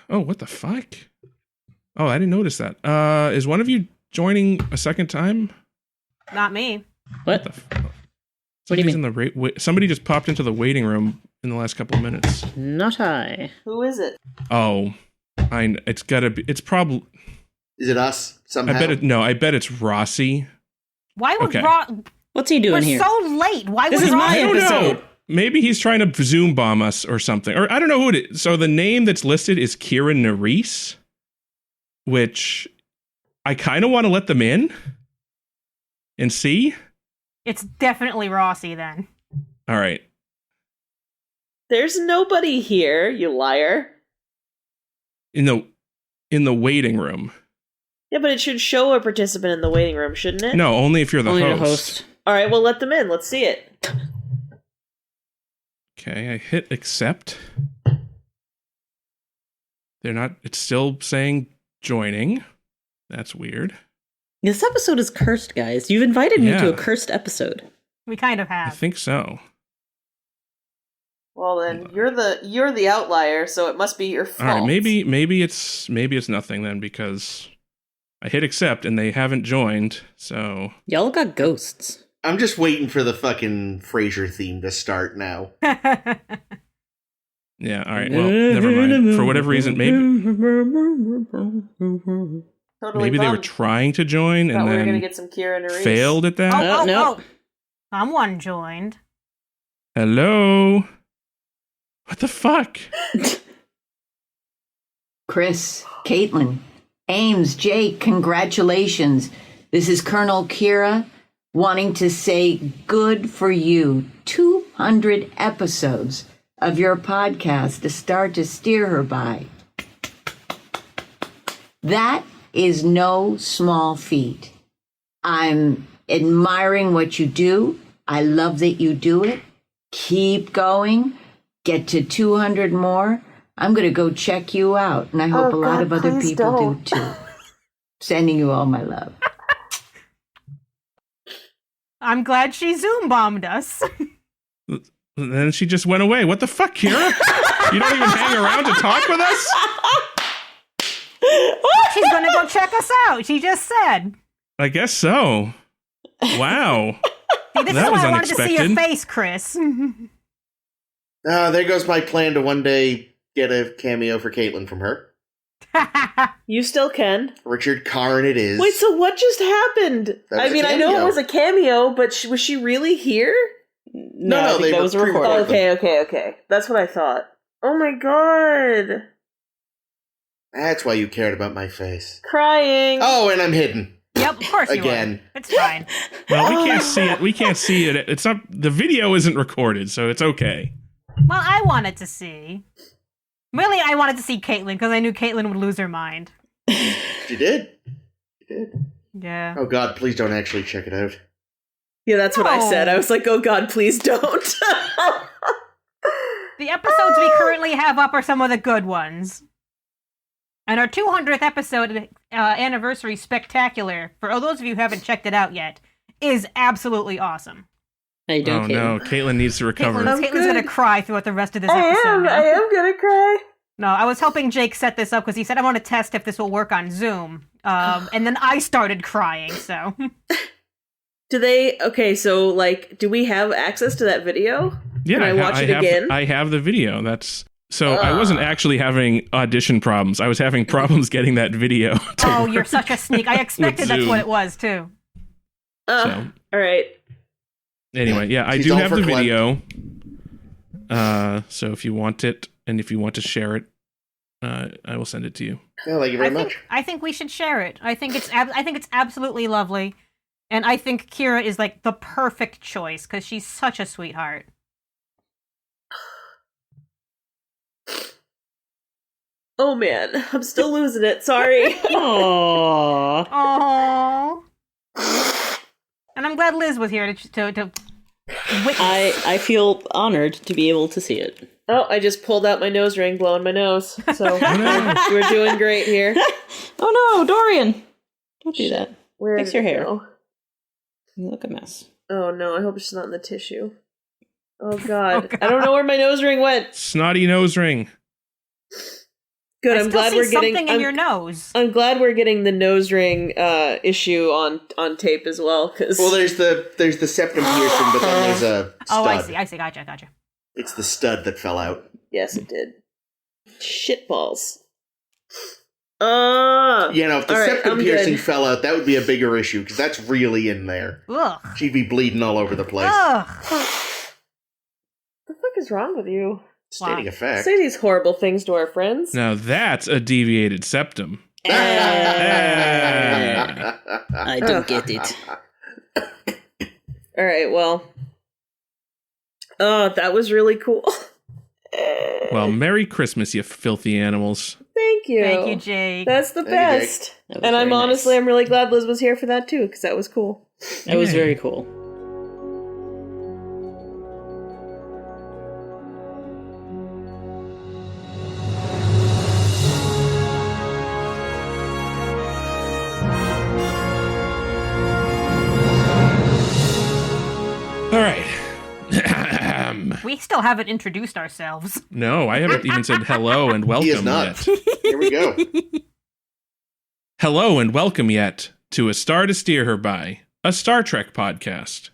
Oh, what the fuck? Oh, I didn't notice that. Is one of you joining a second time? Not me. What the It's like he's in the somebody just popped into the waiting room in the last couple of minutes. Not I. Who is it? Oh, it's gotta be. It's probably. Is it us somehow? I bet it's Rossi. Why would What's he doing here? We're so late. Why this would is my I don't episode. know. Maybe he's trying to Zoom bomb us or something. Or I don't know who it is. So the name that's listed is Kira Nerys, which I kind of want to let them in and see. It's definitely Rossi then. All right. There's nobody here, you liar. In the waiting room. Yeah, but it should show a participant in the waiting room, shouldn't it? No, only if you're the host. All right, well, let them in. Let's see it. Okay, I hit accept. It's still saying joining. That's weird. This episode is cursed, guys. You've invited me to a cursed episode. We kind of have. I think so. Well, then you're the outlier, so it must be your fault. All right, maybe it's nothing then, because I hit accept and they haven't joined. So y'all got ghosts. I'm just waiting for the fucking Frasier theme to start now. Yeah, all right. Well, never mind. For whatever reason, maybe they were trying to join and then gonna get some Kira Nerys. failed at that. No. Someone joined. Hello. What the fuck? Chris, Caitlin, Ames, Jake, congratulations. This is Colonel Kira wanting to say good for you. 200 episodes of your podcast to start to steer her by. That is no small feat. I'm admiring what you do. I love that you do it. Keep going. Get to 200 more. I'm going to go check you out, and I hope a lot of other people do too. Sending you all my love. I'm glad she Zoom bombed us. And then she just went away. What the fuck, Kira? You don't even hang around to talk with us? She's gonna go check us out. She just said. I guess so. Wow. See, this that is was why I wanted to see unexpected. your face, Chris. There goes my plan to one day get a cameo for Caitlin from her. You still can. Richard Karn it is. Wait, so what just happened? I mean, I know it was a cameo, but was she really here? No, I think they that were was a recording. pre-recorded Okay. That's what I thought. Oh my god. That's why you cared about my face. Crying. Oh, and I'm hidden. Yep, of course you Again. are. It's fine. Well, we can't see it. We can't see it. It's not. The video isn't recorded, so it's okay. Well, I wanted to see. Really, I wanted to see Caitlin because I knew Caitlin would lose her mind. She did. Yeah. Oh god, please don't actually check it out. Yeah, that's what I said. I was like, oh god, please don't. The episodes we currently have up are some of the good ones. And our 200th episode anniversary spectacular, for those of you who haven't checked it out yet, is absolutely awesome. How you doing, Oh Caitlin? no, Caitlin needs to recover. Caitlin's going to cry throughout the rest of this episode. I am gonna cry. No, I was helping Jake set this up because he said, I want to test if this will work on Zoom. And then I started crying, so. Do we have access to that video? Yeah, Can I watch it again? I have the video. I wasn't actually having audition problems. I was having problems getting that video. Oh, you're such a sneak. I expected that's what it was, too. All right. Anyway, yeah, I She's do all have for the Glenn. video. So if you want it, and if you want to share it, I will send it to you. Yeah, thank you very much. I think we should share it. I think it's absolutely lovely. And I think Kira is like the perfect choice because she's such a sweetheart. Oh man, I'm still losing it. Sorry. Aww. Aww. And I'm glad Liz was here to witness. I feel honored to be able to see it. Oh, I just pulled out my nose ring, blowing my nose. So we're doing great here. Oh no, Dorian! Don't do that. Where Fix did your it hair. go? You look a mess. Oh no, I hope it's not in the tissue. Oh god. I don't know where my nose ring went. Snotty nose ring. Good. I I'm still glad see we're getting something in your nose. I'm glad we're getting the nose ring issue on tape as well. Cause Well, there's the septum piercing, but then there's a stud. Oh, I see. Gotcha. It's the stud that fell out. yes, it did. Shitballs. If the all right, septum I'm piercing good. fell out, that would be a bigger issue because that's really in there. Ugh. She'd be bleeding all over the place. Ugh. What the fuck is wrong with you? Stating a fact. Say these horrible things to our friends. Now that's a deviated septum. I don't get it. All right, well. Oh, that was really cool. Well, Merry Christmas, you filthy animals. Thank you. Thank you, Jake. That's the Thank you, best. That was And I'm very honestly, nice. I'm really glad Liz was here for that too, because that was cool. That was very cool. All right. We still haven't introduced ourselves. No, I haven't even said hello and welcome He is not. yet. Here we go. Hello and welcome yet to A Star to Steer Her By, a Star Trek podcast.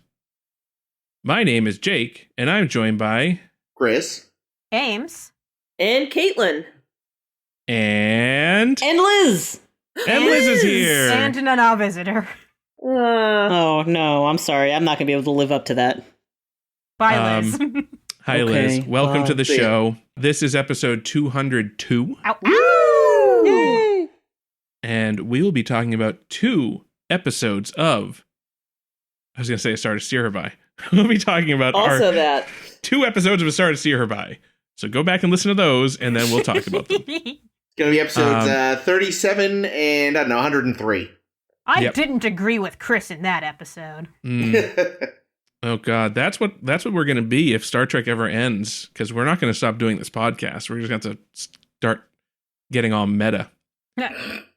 My name is Jake, and I'm joined by... Chris. Ames. And Caitlin. And Liz! Liz is here. And Nana visitor. Oh, no, I'm sorry. I'm not going to be able to live up to that. Bye, Liz. Hi, Okay, Liz. Welcome bye. to the See ya. show. This is episode 202, Ow. Ow! Yay! and we will be talking about 2 episodes of... I was going to say A Star to Steer Her By. We'll be talking about Also our that. 2 episodes of A Star to Steer Her By. So go back and listen to those, and then we'll talk about them. It's going to be episodes 37 and, 103. I Yep. didn't agree with Chris in that episode. Oh God, that's what we're gonna be if Star Trek ever ends. Because we're not gonna stop doing this podcast. We're just gonna have to start getting all meta.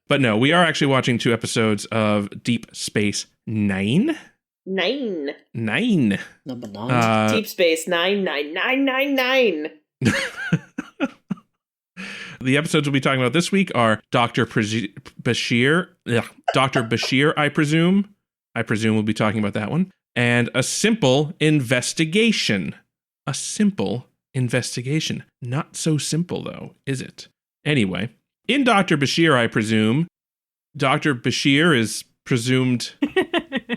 But no, we are actually watching 2 episodes of Deep Space Nine. 9. 9. Number 9. Deep Space 99999. The episodes we'll be talking about this week are Dr. Bashir. Dr. Bashir, I presume. We'll be talking about that one. And A Simple Investigation. A simple investigation. Not so simple, though, is it? Anyway, in Dr. Bashir, I presume, Dr. Bashir is presumed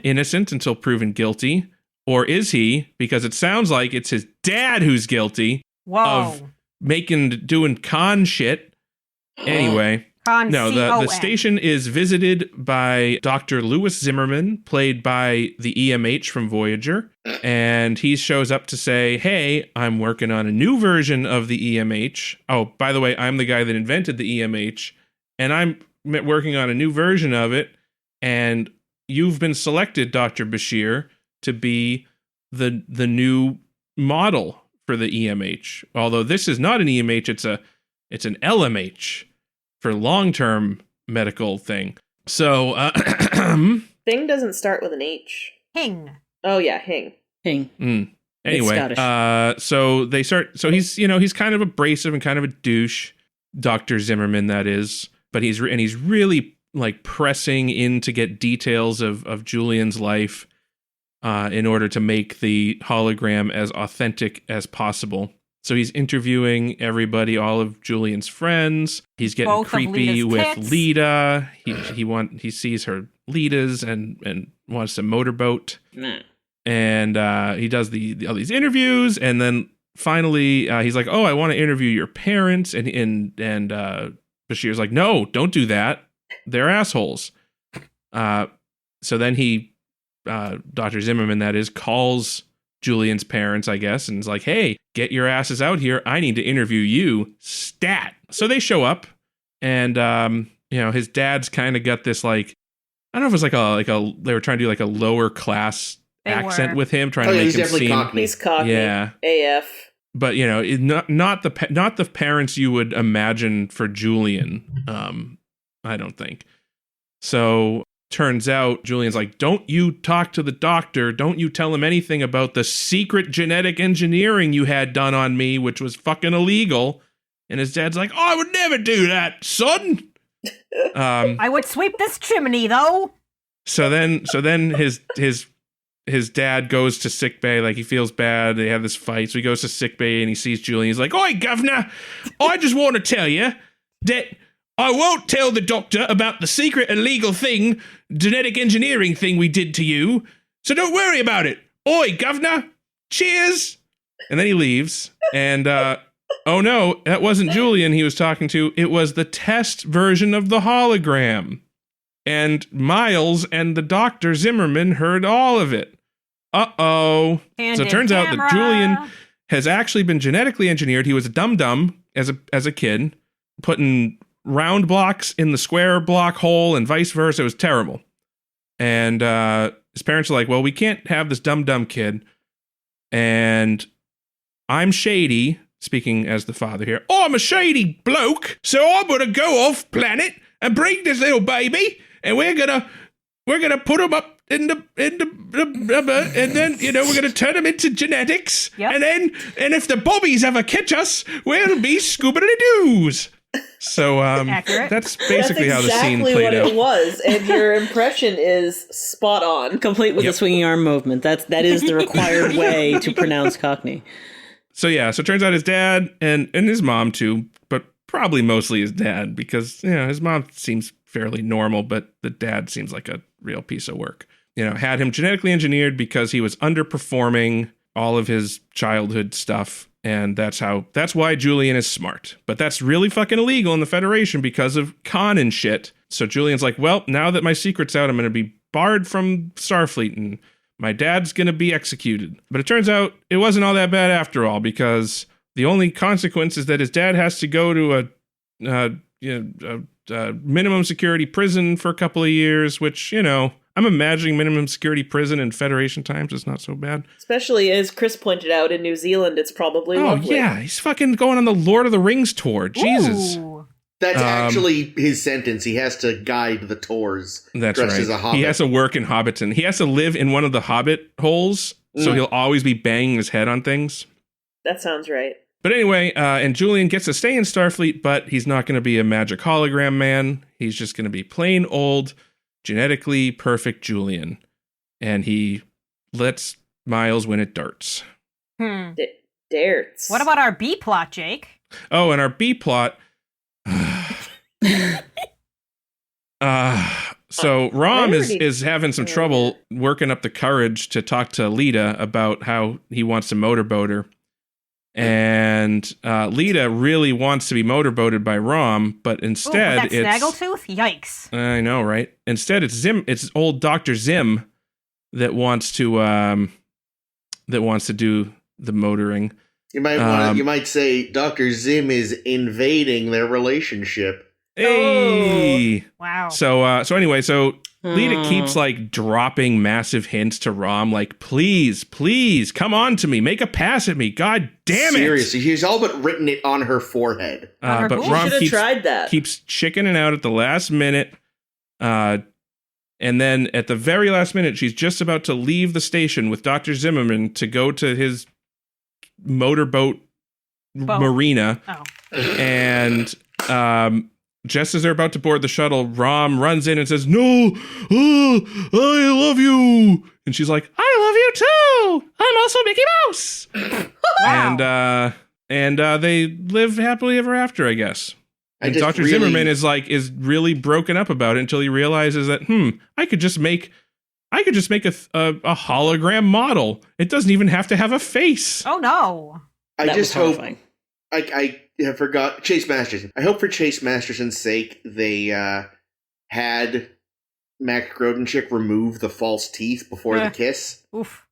innocent until proven guilty. Or is he? Because it sounds like it's his dad who's guilty Whoa. of doing con shit. Anyway, Con no, C-O-N. the station is visited by Dr. Louis Zimmerman, played by the EMH from Voyager, and he shows up to say, hey, I'm working on a new version of the EMH. Oh, by the way, I'm the guy that invented the EMH, and I'm working on a new version of it, and you've been selected, Dr. Bashir, to be the new model for the EMH. Although this is not an EMH, it's an LMH for long-term medical thing. So, Thing doesn't start with an H. Hing. Oh, yeah, Hing. Hing. anyway, Scottish. so they start. So he's kind of abrasive and kind of a douche, Dr. Zimmerman, that is. But he's really like pressing in to get details of Julian's life in order to make the hologram as authentic as possible. So he's interviewing everybody, all of Julian's friends. He's getting Both of creepy Lita's with tits. Lita. He sees her Lita's and wants to motorboat. Nah. And he does all these interviews, and then finally he's like, "Oh, I want to interview your parents." And Bashir's like, "No, don't do that. They're assholes." So then Dr. Zimmerman, that is, calls Julian's parents, I guess, and is like, "Hey, get your asses out here. I need to interview you, stat." So they show up, and his dad's kind of got this like, I don't know if it's like a they were trying to do like a lower class They accent were. with him, trying Oh, to yeah, make he's him definitely seem Cockney. He's cocky. Yeah. AF. but not the parents you would imagine for Julian. I don't think. So turns out Julian's like, "Don't you talk to the doctor. Don't you tell him anything about the secret genetic engineering you had done on me, which was fucking illegal." And his dad's like, I would never do that, son. I would sweep this chimney, though. So then his dad goes to sick bay, like he feels bad. They have this fight. So he goes to sick bay and he sees Julian. He's like, Oi, governor, I just want to tell you that I won't tell the doctor about the secret illegal thing, genetic engineering thing we did to you. So don't worry about it. Oi, governor, cheers. And then he leaves. And, oh no, that wasn't Julian he was talking to. It was the test version of the hologram. And Miles and the Dr. Zimmerman heard all of it. Uh-oh. So it turns out that Julian has actually been genetically engineered. He was a dum-dum as a kid, putting round blocks in the square block hole and vice versa. It was terrible. And his parents are like, well, we can't have this dum-dum kid. And I'm shady, speaking as the father here. I'm a shady bloke, so I'm gonna go off planet and bring this little baby, and we're gonna put him up in the and then we're gonna turn him into genetics, Yep. and if the bobbies ever catch us, we'll be scoobity-doos. So Accurate. that's basically how the scene exactly played what out. it was, and your impression is spot on. Complete with the swinging arm movement. That is the required way to pronounce Cockney. So yeah, so it turns out his dad and his mom too, but probably mostly his dad, because his mom seems fairly normal, but the dad seems like a real piece of work. Had him genetically engineered because he was underperforming all of his childhood stuff. And that's why Julian is smart. But that's really fucking illegal in the Federation because of con and shit. So Julian's like, well, now that my secret's out, I'm going to be barred from Starfleet and my dad's going to be executed. But it turns out it wasn't all that bad after all, because the only consequence is that his dad has to go to a minimum security prison for a couple of years, which, I'm imagining minimum security prison in Federation times is not so bad. Especially, as Chris pointed out, in New Zealand, it's probably lovely. Yeah, he's fucking going on the Lord of the Rings tour. Jesus. Ooh. That's actually his sentence. He has to guide the tours. That's dressed right. As a hobbit. He has to work in Hobbiton. He has to live in one of the Hobbit holes, so he'll always be banging his head on things. That sounds right. But anyway, and Julian gets to stay in Starfleet, but he's not going to be a magic hologram man. He's just going to be plain old, genetically perfect Julian. And he lets Miles win at darts. Darts. What about our B plot, Jake? Oh, and our B plot... So Rom is having some trouble working up the courage to talk to Lita about how he wants to motorboat her. And Lita really wants to be motorboated by Rom, but instead that snaggletooth? Yikes. I know, right? Instead it's old Dr. Zim that wants to do the motoring. You might say Dr. Zim is invading their relationship. Hey. Wow. So anyway, Lita keeps like dropping massive hints to Rom, like, please, come on to me, make a pass at me, god damn it. Seriously, she's all but written it on her forehead. But Rom keeps chickening out at the last minute. And then at the very last minute, she's just about to leave the station with Dr. Zimmerman to go to his motorboat marina. Oh. And just as they're about to board the shuttle, Rom runs in and says, "No, I love you." And she's like, "I love you too. I'm also Mickey Mouse." Wow. And they live happily ever after, I guess. And Dr. Zimmerman is really broken up about it until he realizes that, I could just make a hologram model. It doesn't even have to have a face. Oh no. I just hope I forgot Chase Masterson. I hope for Chase Masterson's sake they had Mac Grodenchik remove the false teeth before the kiss. Oof.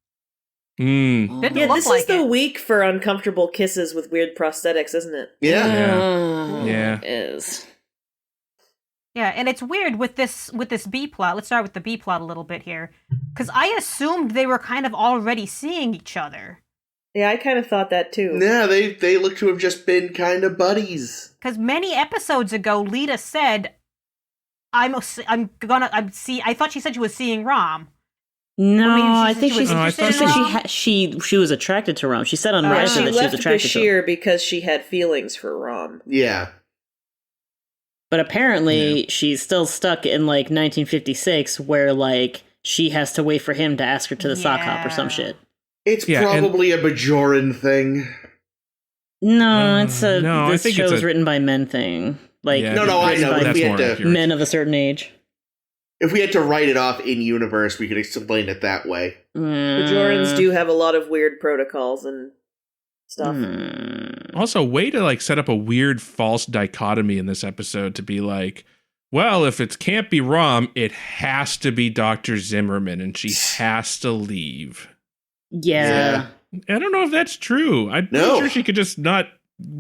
Mm. This is the week for uncomfortable kisses with weird prosthetics, isn't it? Yeah. It is. Yeah, and it's weird with this B plot. Let's start with the B plot a little bit here, because I assumed they were kind of already seeing each other. Yeah, I kind of thought that too. Yeah, they look to have just been kind of buddies. Because many episodes ago, Lita said, I thought she said she was seeing Rom. No, I think she was interested in Rom? she was attracted to Rom. She said on Reddit She that she was left attracted to him. Bashir because she had feelings for Rom. Yeah. But apparently she's still stuck in like 1956 where like she has to wait for him to ask her to the sock hop or some shit. It's probably a Bajoran thing. No, it's a no, this show is written by men thing. Like Yeah, I know. That's we more had accurate. men of a certain age. If we had to write it off in universe, we could explain it that way. Bajorans do have a lot of weird protocols and stuff. Also, way to like set up a weird false dichotomy in this episode to be like, well, if it can't be Rom, it has to be Dr. Zimmerman, and she has to leave. Yeah. I don't know if that's true. I'm pretty sure she could just not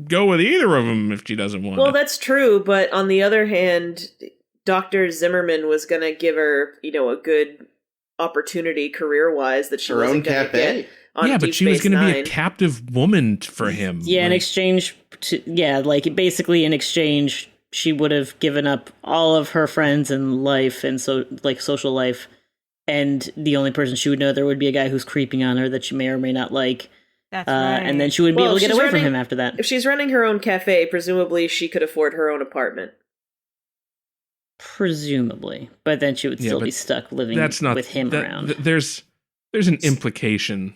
go with either of them if she doesn't want Well, to. that's true, but on the other hand, Dr. Zimmerman was going to give her, a good opportunity career-wise that she Her own wasn't going to cafe. get on but Deep she was Space going to be Nine. a captive woman for him. Yeah, in Like, exchange basically in exchange, she would have given up all of her friends and life and social life, and the only person she would know there would be a guy who's creeping on her that she may or may not like. That's right. And then she would be able to get if she's away from running- him after that. If she's running her own cafe, presumably she could afford her own apartment. Presumably, but then she would still be stuck living with him around. There's an implication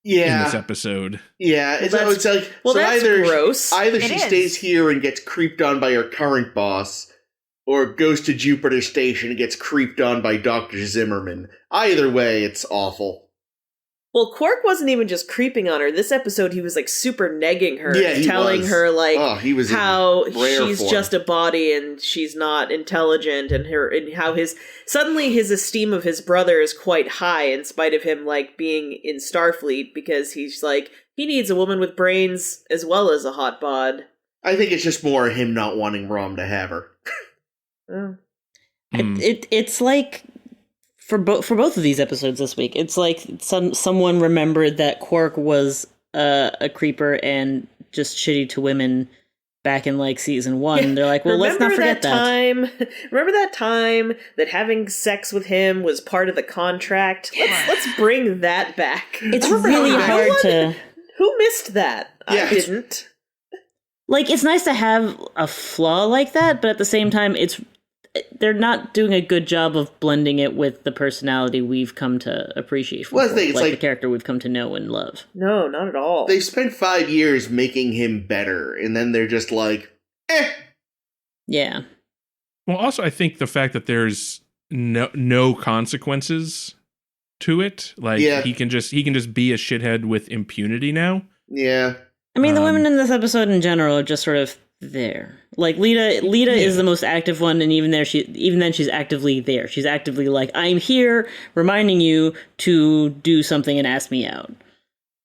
in this episode. Yeah, it's like that's either gross. Either It she is. stays here and gets creeped on by her current boss, or goes to Jupiter Station and gets creeped on by Dr. Zimmerman. Either way, it's awful. Well, Quark wasn't even just creeping on her. This episode, he was like super negging her, Yeah, he telling was. her like He was how in rare she's form. just a body and she's not intelligent, and how his esteem of his brother is quite high in spite of him like being in Starfleet, because he's like he needs a woman with brains as well as a hot bod. I think it's just more him not wanting Rom to have her. It's like for both of these episodes this week, it's like someone remembered that Quark was a creeper and just shitty to women back in like season 1. Yeah. They're like, well, let's not forget that. Remember that time that having sex with him was part of the contract? Let's bring that back. It's really hard to. Who missed that? Yeah. I didn't. Like, it's nice to have a flaw like that, but at the same time, they're not doing a good job of blending it with the personality we've come to appreciate from Well, it's like like the character we've come to know and love. No, not at all. They spent 5 years making him better, and then they're just like, Yeah. Well, also, I think the fact that there's no consequences to it, like he can just be a shithead with impunity now. Yeah. I mean, the women in this episode in general are just sort of there. Like Lita is the most active one, and even then she's actively there. She's actively like, I'm here, reminding you to do something and ask me out.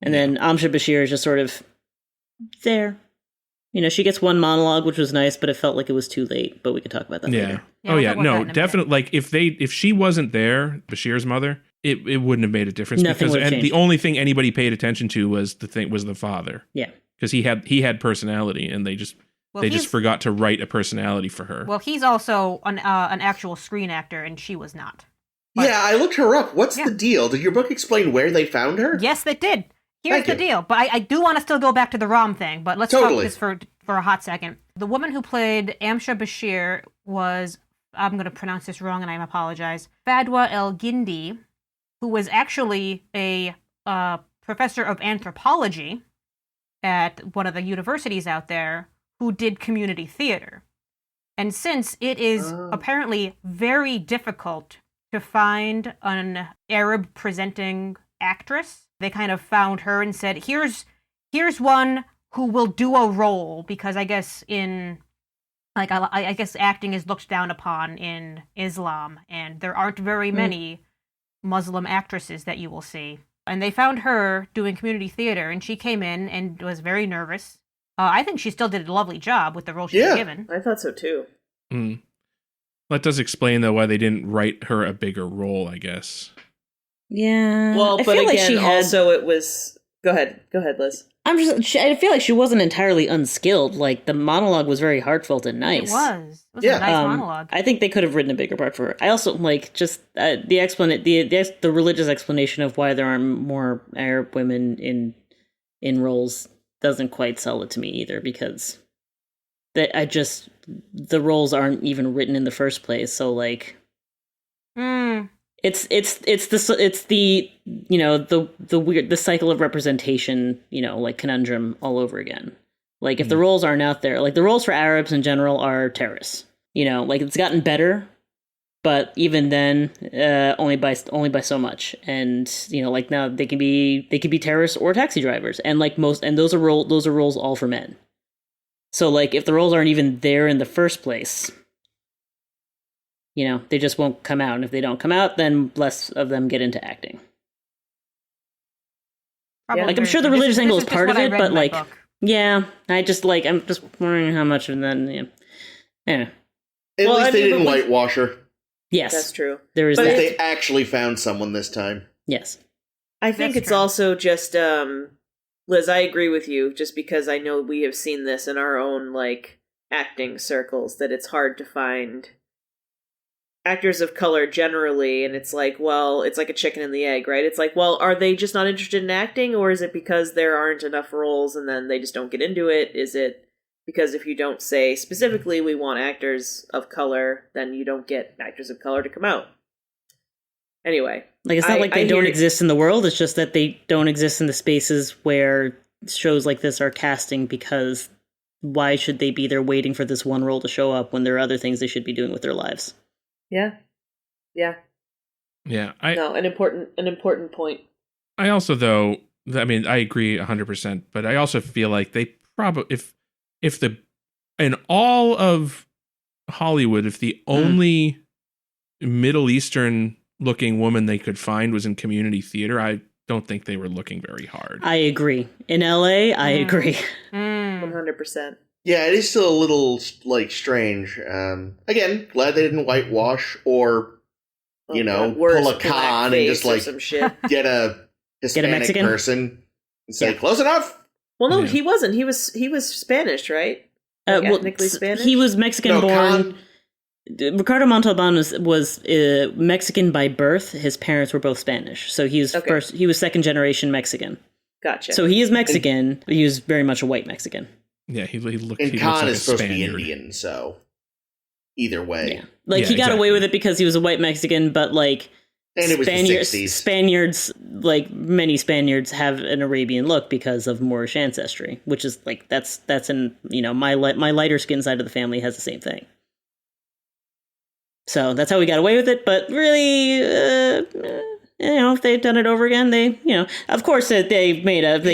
And then Amsha Bashir is just sort of there. She gets one monologue, which was nice, but it felt like it was too late. But we can talk about that later. Definitely. Like if she wasn't there, Bashir's mother, it wouldn't have made a difference. Nothing because would have changed. the only thing anybody paid attention to was the father. Yeah, because he had personality, and they just forgot to write a personality for her. Well, he's also an actual screen actor, and she was not. But, yeah, I looked her up. What's the deal? Did your book explain where they found her? Yes, they did. Here's the deal. But I do want to still go back to the Rom thing, but let's talk this for a hot second. The woman who played Amsha Bashir was, I'm going to pronounce this wrong and I apologize, Fadwa El Gindi, who was actually a professor of anthropology at one of the universities out there, who did community theater. And since it is apparently very difficult to find an Arab-presenting actress, they kind of found her and said, here's one who will do a role, because I guess I guess acting is looked down upon in Islam, and there aren't very many Muslim actresses that you will see. And they found her doing community theater, and she came in and was very nervous. I think she still did a lovely job with the role she was given. I thought so too. That does explain, though, why they didn't write her a bigger role, I guess. Yeah. Well, but again, also it was Go ahead, Liz. I feel like she wasn't entirely unskilled. Like, the monologue was very heartfelt and nice. It was. It was a nice monologue. I think they could have written a bigger part for her. I also like just the religious explanation of why there aren't more Arab women in roles doesn't quite sell it to me either, because the roles aren't even written in the first place. So like, it's the you know the weird the cycle of representation, you know, like conundrum all over again. Like, if the roles aren't out there, like the roles for Arabs in general are terrorists. You know, like, it's gotten better, but even then, only by so much. And you know, like, now they can be terrorists or taxi drivers, and like those are roles all for men. So like, if the roles aren't even there in the first place, you know, they just won't come out. And if they don't come out, then less of them get into acting. Probably. Like, I'm sure the religious angle is part of it, but like, book. yeah, I'm just wondering how much, and then yeah. At least they didn't whitewash her. Yes, that's true. There is But that. they actually found someone this time. Yes, I think That's it's true. also just Liz, I agree with you, just because I know we have seen this in our own like acting circles, that it's hard to find actors of color generally, and it's like, well, it's like a chicken and the egg, right? It's like, well, are they just not interested in acting, or is it because there aren't enough roles and then they just don't get into it? Is it because if you don't say specifically we want actors of color, then you don't get actors of color to come out? Anyway, like, it's not like they don't exist in the world, it's just that they don't exist in the spaces where shows like this are casting, because why should they be there waiting for this one role to show up when there are other things they should be doing with their lives? Yeah. An important point. I also, though, I mean, I agree 100%, but I also feel like they probably, in all of Hollywood, if the only Middle Eastern looking woman they could find was in community theater, I don't think they were looking very hard. I agree. In LA, I agree. 100%. Yeah, it is still a little, like, strange. Again, glad they didn't whitewash or, pull a con and just, like, some shit. get a Hispanic Mexican person and say, close enough! Well, no, he wasn't. He was Spanish, right? Like, ethnically Spanish? He was Mexican born. Ricardo Montalban was Mexican by birth. His parents were both Spanish. So he was second generation Mexican. Gotcha. So he is Mexican, but he was very much a white Mexican. Yeah, he looks. And he Khan looks like is supposed to be Spaniard. Indian, so either way. Yeah. Like, he got away with it because he was a white Mexican, but like, and it was the 60s. Spaniards, like many Spaniards, have an Arabian look because of Moorish ancestry, which is like that's in my lighter skin side of the family has the same thing. So that's how we got away with it. But really, if they'd done it over again, of course they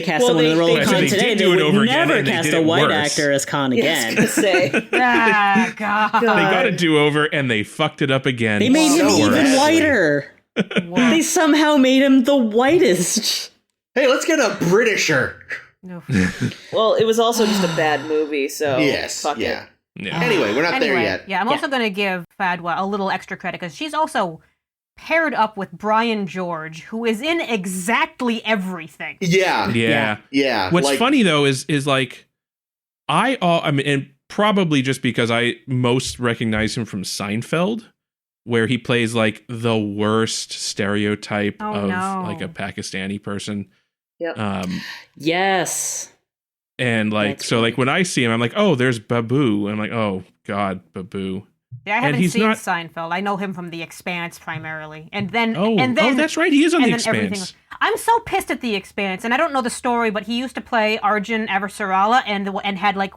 cast someone in the role of Khan today. They would never cast a white actor as Khan again. I was gonna say. God. They got a do-over and they fucked it up again. They made him even badly. whiter. They somehow made him the whitest. Hey, let's get a Britisher. No. Well, it was also just a bad movie, so Yes, fuck yeah. it. Yeah. Anyway, we're not there yet. Yeah, I'm also going to give Fadwa a little extra credit because she's also paired up with Brian George, who is in exactly everything. Yeah. What's funny though is like I mean, and probably just because I most recognize him from Seinfeld, where he plays like the worst stereotype of like a Pakistani person. Yep. Yes. And like, That's so right. like when I see him, I'm like, oh, there's Babu. I'm like, oh God, Babu. Yeah, I haven't seen Seinfeld. I know him from The Expanse primarily, and then Oh, that's right. He is on The Expanse. I'm so pissed at The Expanse, and I don't know the story, but he used to play Arjun Avasarala and had like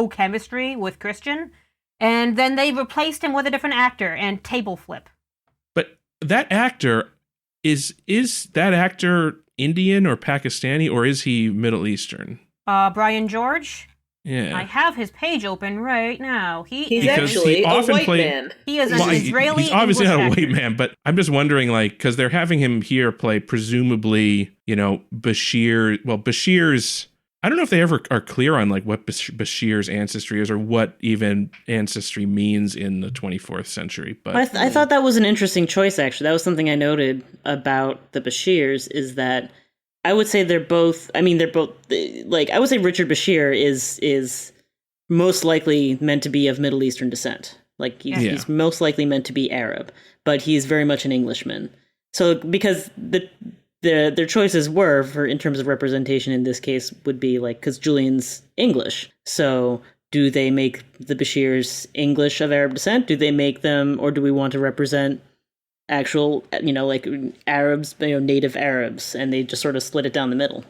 chemistry with Christian, and then they replaced him with a different actor and table flip. But that actor is that actor Indian or Pakistani, or is he Middle Eastern? Brian George. Yeah. I have his page open right now. He's actually a white man. He is an Israeli. He's obviously English not a actor. white man, but I'm just wondering, like, because they're having him here play presumably, Bashir. Well, Bashir's. I don't know if they ever are clear on like what Bashir's ancestry is or what even ancestry means in the 24th century. But I thought that was an interesting choice. Actually, that was something I noted about the Bashirs is that I would say they're both. I mean, they're both like I would say Richard Bashir is most likely meant to be of Middle Eastern descent. Like he's most likely meant to be Arab, but he's very much an Englishman. So because their choices were for in terms of representation in this case would be like because Julian's English. So do they make the Bashirs English of Arab descent? Do they make them, or do we want to represent actual, like Arabs, native Arabs, and they just sort of split it down the middle?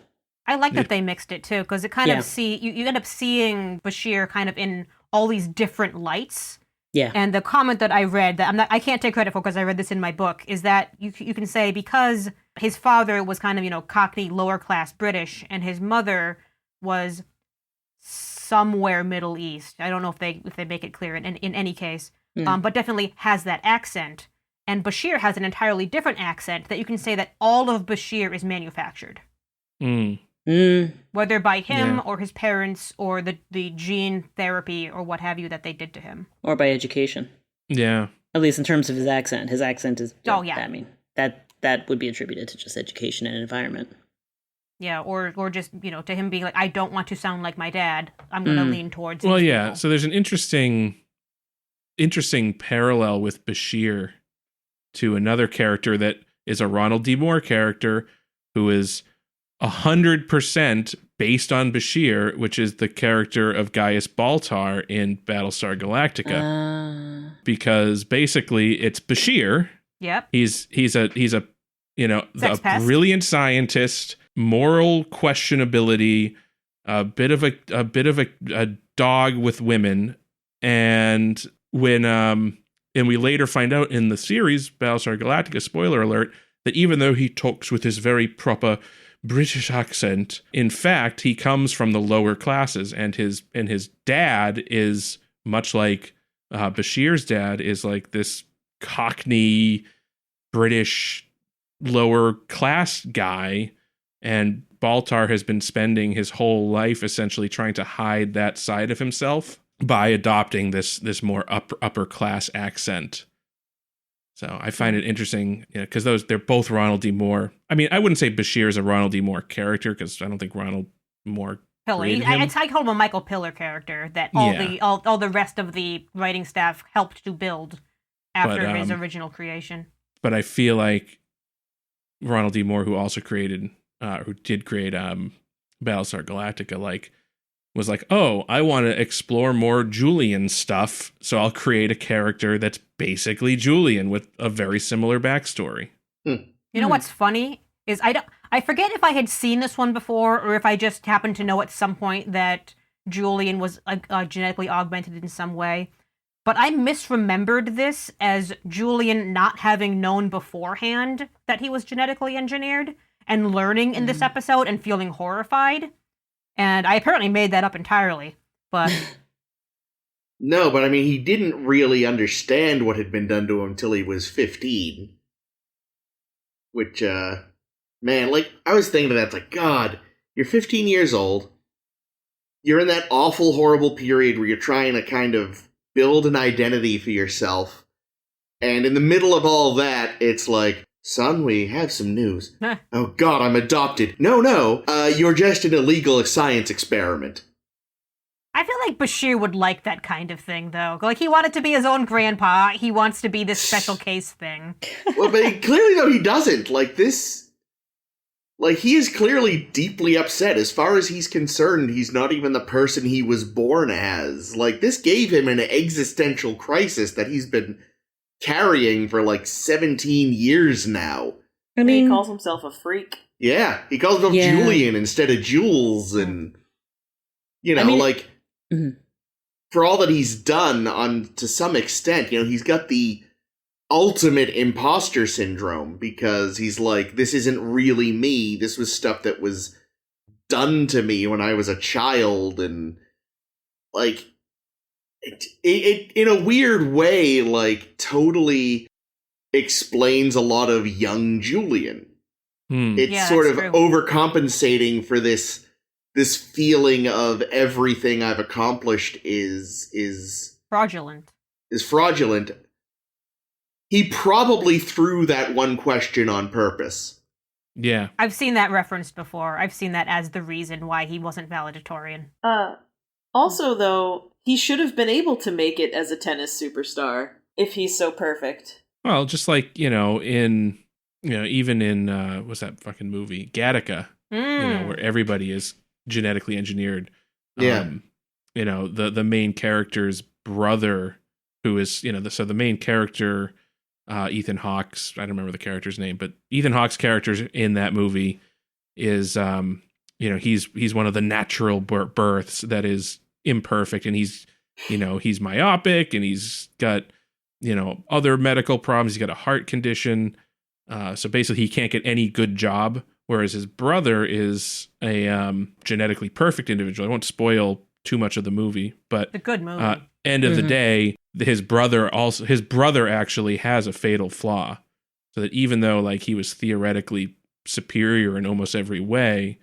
I like that they mixed it too, because it kind of you end up seeing Bashir kind of in all these different lights. Yeah. And the comment that I read that I can't take credit for because I read this in my book is that you can say because his father was kind of Cockney lower class British and his mother was somewhere Middle East. I don't know if they make it clear in any case, but definitely has that accent. And Bashir has an entirely different accent that you can say that all of Bashir is manufactured. Whether by him or his parents or the gene therapy or what have you that they did to him. Or by education. Yeah. At least in terms of his accent. His accent is... Oh, yeah. I mean, that would be attributed to just education and environment. Yeah, or just, to him being like, I don't want to sound like my dad. I'm going to lean towards Well, these yeah. people. So there's an interesting parallel with Bashir to another character that is a Ronald D. Moore character who is 100% based on Bashir, which is the character of Gaius Baltar in Battlestar Galactica. Because basically it's Bashir. Yep. He's a Sex pest. Brilliant scientist, moral questionability, a bit of a dog with women, and when and we later find out in the series Battlestar Galactica, spoiler alert, that even though he talks with his very proper British accent, in fact he comes from the lower classes, and his dad is much like Bashir's dad is like this Cockney British lower class guy, and Baltar has been spending his whole life essentially trying to hide that side of himself by adopting this more upper class accent. So I find it interesting, because they're both Ronald D. Moore. I mean, I wouldn't say Bashir is a Ronald D. Moore character because I don't think Ronald Moore Pillar. I call him a Michael Pillar character that all the rest of the writing staff helped to build after his original creation. But I feel like Ronald D. Moore, who did create Battlestar Galactica, was like, oh, I want to explore more Julian stuff, so I'll create a character that's basically Julian with a very similar backstory. You know what's funny is I forget if I had seen this one before or if I just happened to know at some point that Julian was genetically augmented in some way. But I misremembered this as Julian not having known beforehand that he was genetically engineered and learning in this episode and feeling horrified. And I apparently made that up entirely. But no, but I mean, he didn't really understand what had been done to him until he was 15. Which, man, I was thinking of that, God, you're 15 years old. You're in that awful, horrible period where you're trying to kind of build an identity for yourself. And in the middle of all that, it's like, son, we have some news. Oh, God, I'm adopted. No, you're just an illegal science experiment. I feel like Bashir would like that kind of thing, though. He wanted to be his own grandpa. He wants to be this special case thing. Well, but clearly, though, he doesn't. He is clearly deeply upset. As far as he's concerned, he's not even the person he was born as. This gave him an existential crisis that he's been carrying for 17 years now. I mean, he calls himself a freak. Yeah, he calls himself Julian instead of Jules, and for all that he's done, to some extent, he's got the ultimate imposter syndrome because he's like, this isn't really me. This was stuff that was done to me when I was a child, and it in a weird way, totally explains a lot of young Julian. It's sort of overcompensating for this feeling of everything I've accomplished is fraudulent. He probably threw that one question on purpose. Yeah. I've seen that referenced before. I've seen that as the reason why he wasn't valedictorian. Also, though, he should have been able to make it as a tennis superstar if he's so perfect. Well, just like, even in, what's that fucking movie? Gattaca, where everybody is genetically engineered. Yeah. The main character's brother, who is, so the main character, Ethan Hawke's, I don't remember the character's name, but Ethan Hawke's character in that movie is, he's one of the natural births that is imperfect, and he's myopic, and he's got, other medical problems. He's got a heart condition. So basically he can't get any good job, whereas his brother is a genetically perfect individual. I won't spoil too much of the movie, but the good movie. End of the day, his brother actually has a fatal flaw, so that even though like he was theoretically superior in almost every way,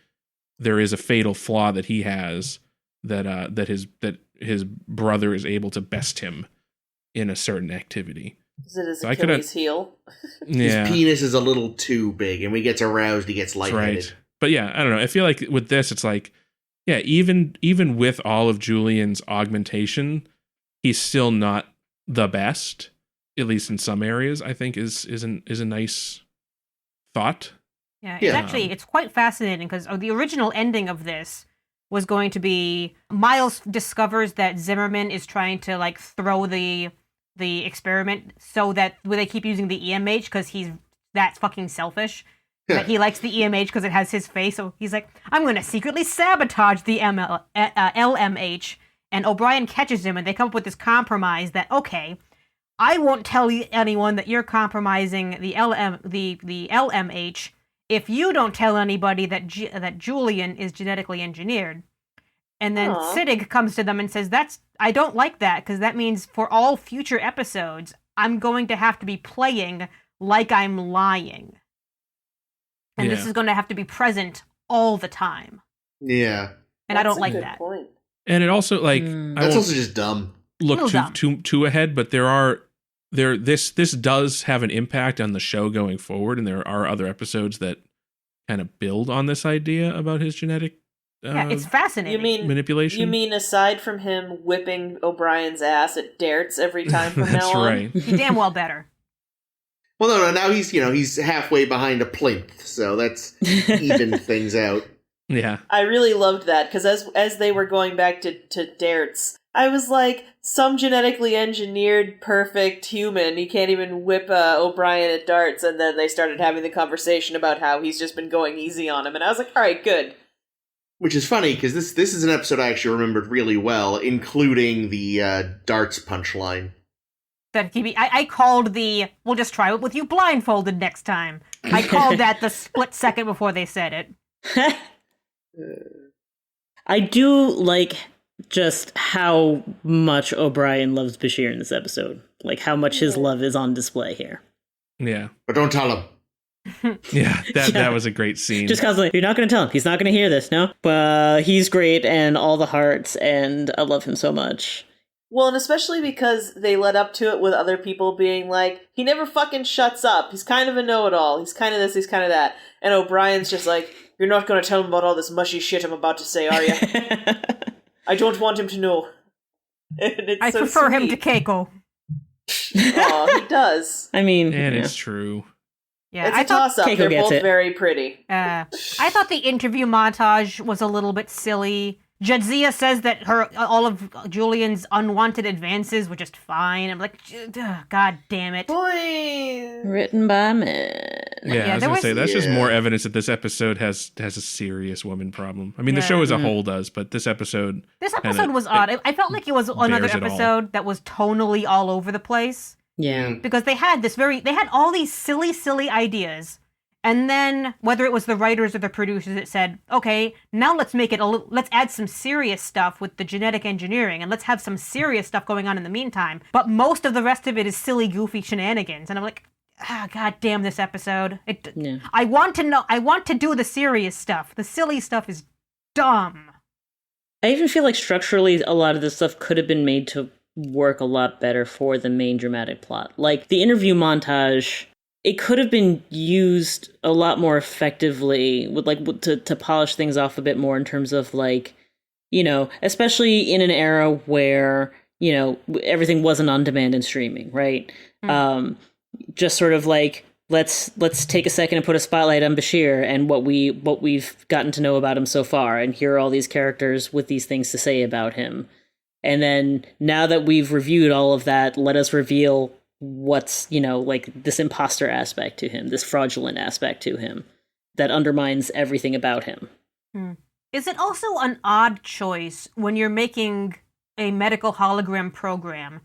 there is a fatal flaw that he has that his brother is able to best him in a certain activity. Is it his Achilles heel? Yeah. His penis is a little too big, and when he gets aroused, he gets lightheaded. Right. But yeah, I don't know. I feel like with this, it's like, yeah, even with all of Julian's augmentation, he's still not the best. At least in some areas, I think is a nice thought. Yeah, it's quite fascinating because the original ending of this was going to be Miles discovers that Zimmerman is trying to like throw the experiment so that they keep using the EMH because he's that fucking selfish. That he likes the EMH because it has his face. So he's like, I'm going to secretly sabotage the LMH. And O'Brien catches him, and they come up with this compromise that, okay, I won't tell anyone that you're compromising the LMH if you don't tell anybody that Julian is genetically engineered. And then Siddig comes to them and says, I don't like that, because that means for all future episodes, I'm going to have to be playing like I'm lying. And this is going to have to be present all the time. Yeah. And I don't like that. Point. And it also, like... That's also just dumb. Look too ahead, but this does have an impact on the show going forward, and there are other episodes that kind of build on this idea about his genetic it's fascinating. Manipulation. You mean aside from him whipping O'Brien's ass at darts every time from now on? That's right. He damn well better. Well, no, now he's halfway behind a plinth, so that's even things out. Yeah. I really loved that, because as they were going back to darts, I was like, some genetically engineered, perfect human, he can't even whip O'Brien at darts, and then they started having the conversation about how he's just been going easy on him, and I was like, alright, good. Which is funny, because this is an episode I actually remembered really well, including the darts punchline. I called we'll just try it with you blindfolded next time. I called that the split second before they said it. I do like just how much O'Brien loves Bashir in this episode. Like, how much his love is on display here. Yeah. But don't tell him. Yeah, that was a great scene. Just constantly, you're not going to tell him. He's not going to hear this, no? But he's great, and all the hearts, and I love him so much. Well, and especially because they led up to it with other people being like, he never fucking shuts up. He's kind of a know-it-all. He's kind of this, he's kind of that. And O'Brien's just like, you're not going to tell him about all this mushy shit I'm about to say, are you? I don't want him to know. I prefer him to Keiko. Aw, he does. I mean... And it's true. Yeah, it's a toss-up. Keiko They're both it. very pretty. I thought the interview montage was a little bit silly. Jadzia says that all of Julian's unwanted advances were just fine. I'm like, God damn it. Boy. Written by men. Yeah, I was going to say, that's just more evidence that this episode has a serious woman problem. I mean, the show as a whole does, but this episode... This episode was odd. I felt like it was another episode that was tonally all over the place. Yeah. Because they had all these silly ideas. And then, whether it was the writers or the producers, it said, okay, now let's make it let's add some serious stuff with the genetic engineering, and let's have some serious stuff going on in the meantime. But most of the rest of it is silly, goofy shenanigans. And I'm like, God damn this episode. I want to do the serious stuff. The silly stuff is dumb. I even feel like structurally, a lot of this stuff could have been made to work a lot better for the main dramatic plot. Like, the interview montage it could have been used a lot more effectively with to polish things off a bit more in terms of especially in an era where, everything wasn't on demand and streaming, right? Just sort of let's take a second and put a spotlight on Bashir and what we've gotten to know about him so far, and here are all these characters with these things to say about him. And then now that we've reviewed all of that, let us reveal what's, this imposter aspect to him, this fraudulent aspect to him that undermines everything about him. Is it also an odd choice when you're making a medical hologram program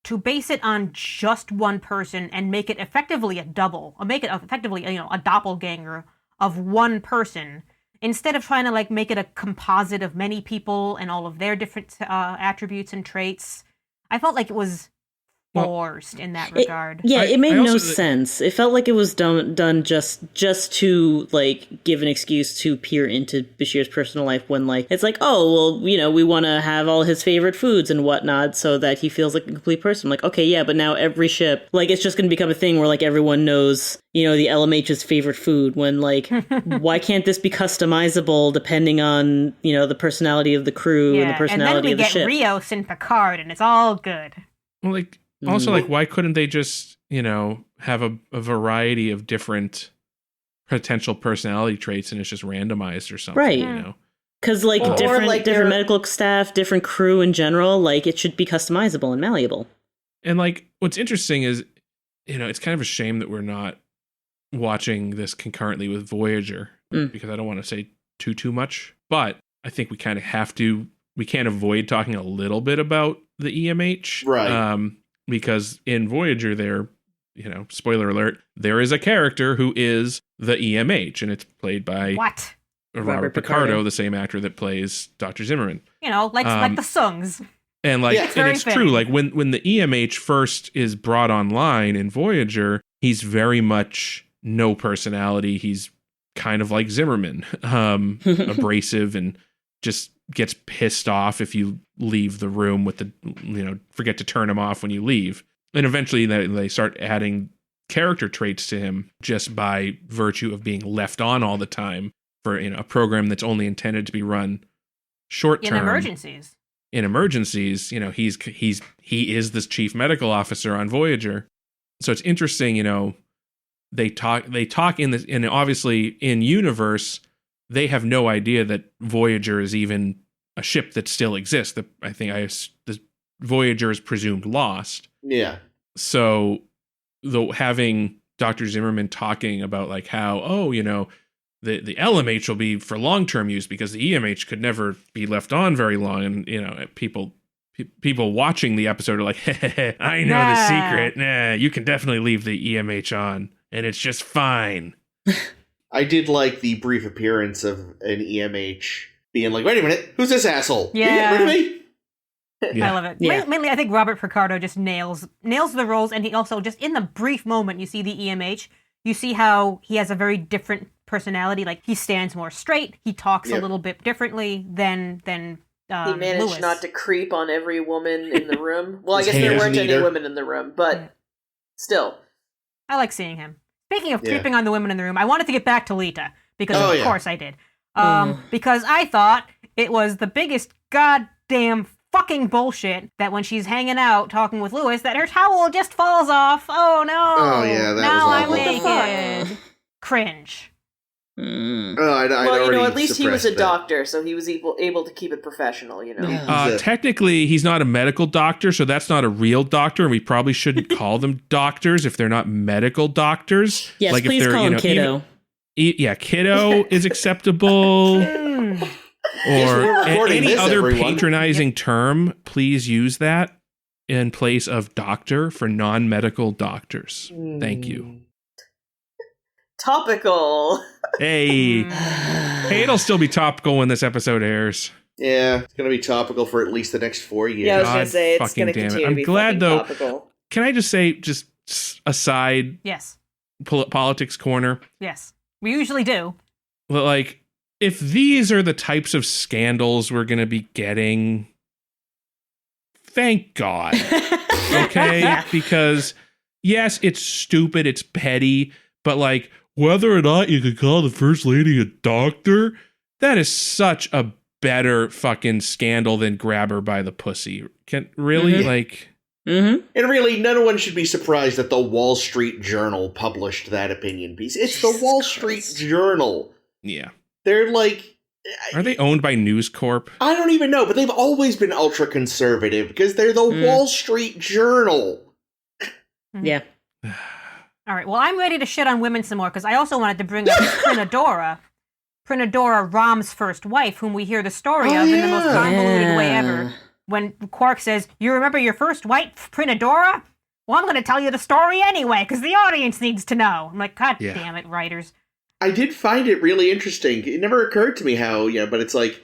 to base it on just one person and make it effectively a double, or make it effectively, a doppelganger of one person, instead of trying to make it a composite of many people and all of their different attributes and traits? I felt like it was forced in that regard. It made no sense. It felt like it was done just to give an excuse to peer into Bashir's personal life when it's we want to have all his favorite foods and whatnot so that he feels like a complete person. Okay, yeah, but now every ship it's just going to become a thing where everyone knows the LMH's favorite food when why can't this be customizable depending on the personality of the crew and the personality of the ship? And then we get Rios and Picard and it's all good. Well, also, why couldn't they just, have a variety of different potential personality traits and it's just randomized or something, right? Because different medical staff, different crew in general, it should be customizable and malleable. And what's interesting is, it's kind of a shame that we're not watching this concurrently with Voyager because I don't want to say too much, but I think we kind of have to. We can't avoid talking a little bit about the EMH, right? Because in Voyager, there, spoiler alert, there is a character who is the EMH, and it's played by Robert Picardo, the same actor that plays Dr. Zimmerman. Like the Sungs. And and it's true. When the EMH first is brought online in Voyager, he's very much no personality. He's kind of like Zimmerman, abrasive and just gets pissed off if you leave the room with forget to turn him off when you leave. And eventually they start adding character traits to him just by virtue of being left on all the time for a program that's only intended to be run short term. In emergencies, he is this chief medical officer on Voyager. So it's interesting, they talk in this, and obviously in universe, they have no idea that Voyager is even a ship that still exists. The Voyager is presumed lost. Yeah. So having Dr. Zimmerman talking about how, the LMH will be for long-term use because the EMH could never be left on very long. And, people watching the episode are like, hey, I know the secret. Nah, you can definitely leave the EMH on and it's just fine. I did like the brief appearance of an EMH being like, wait a minute, who's this asshole? Yeah. You get rid of me? Yeah. I love it. Yeah. Mainly, I think Robert Picardo just nails the roles, and he also, just in the brief moment you see the EMH, you see how he has a very different personality. He stands more straight, he talks a little bit differently than he managed Lewis. Not to creep on every woman in the room. Well, I guess His there weren't neater. any women in the room, but still. I like seeing him. Speaking of creeping on the women in the room, I wanted to get back to Lita, because of course I did. Because I thought it was the biggest goddamn fucking bullshit that when she's hanging out talking with Lewis, that her towel just falls off. Oh no! Oh yeah, that now was I'm awful. naked. Cringe. Well, at least he was a doctor, so he was able to keep it professional. Technically, he's not a medical doctor, so that's not a real doctor, and we probably shouldn't call them doctors if they're not medical doctors. Yes, please call him Kiddo. Kiddo is acceptable. Or any other patronizing term, please use that in place of doctor for non-medical doctors. Thank you. Topical. Hey, it'll still be topical when this episode airs. Yeah, it's going to be topical for at least the next 4 years. Yeah, I was going to say, it's going to continue to be glad, though, topical. Can I just say, just aside, yes, politics corner? Yes, we usually do. Well, if these are the types of scandals we're going to be getting, thank God. Okay? Because yes, it's stupid, it's petty, but like whether or not you could call the first lady a doctor, that is such a better fucking scandal than grab her by the pussy. Can really like. Mm-hmm. And really, no one should be surprised that the Wall Street Journal published that opinion piece. It's the Wall Street Journal. Yeah. They're like... Are they owned by News Corp? I don't even know, but they've always been ultra-conservative because they're the Wall Street Journal. Yeah. All right, well, I'm ready to shit on women some more, because I also wanted to bring up Prinadora. Prinadora, Rom's first wife, whom we hear the story of in the most convoluted way ever. When Quark says, "You remember your first wife, Prinadora?" Well, I'm going to tell you the story anyway, because the audience needs to know. I'm like, God damn it, writers. I did find it really interesting. It never occurred to me how, but it's like,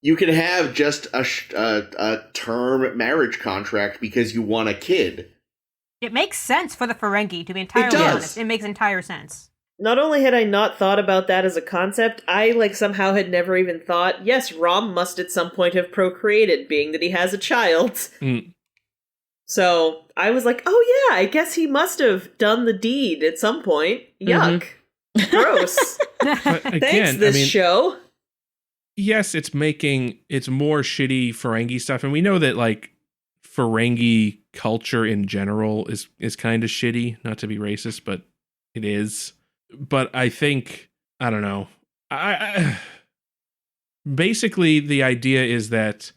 you can have just a term marriage contract because you want a kid. It makes sense for the Ferengi, to be entirely honest. It makes entire sense. Not only had I not thought about that as a concept, I somehow had never even thought, yes, Rom must at some point have procreated, being that he has a child. Mm. So I was like, oh yeah, I guess he must have done the deed at some point. Yuck. Gross. But again, Thanks, this show. Yes, it's more shitty Ferengi stuff, and we know that like Ferengi culture in general is kind of shitty, not to be racist, but it is. But I think, I don't know. I basically the idea is that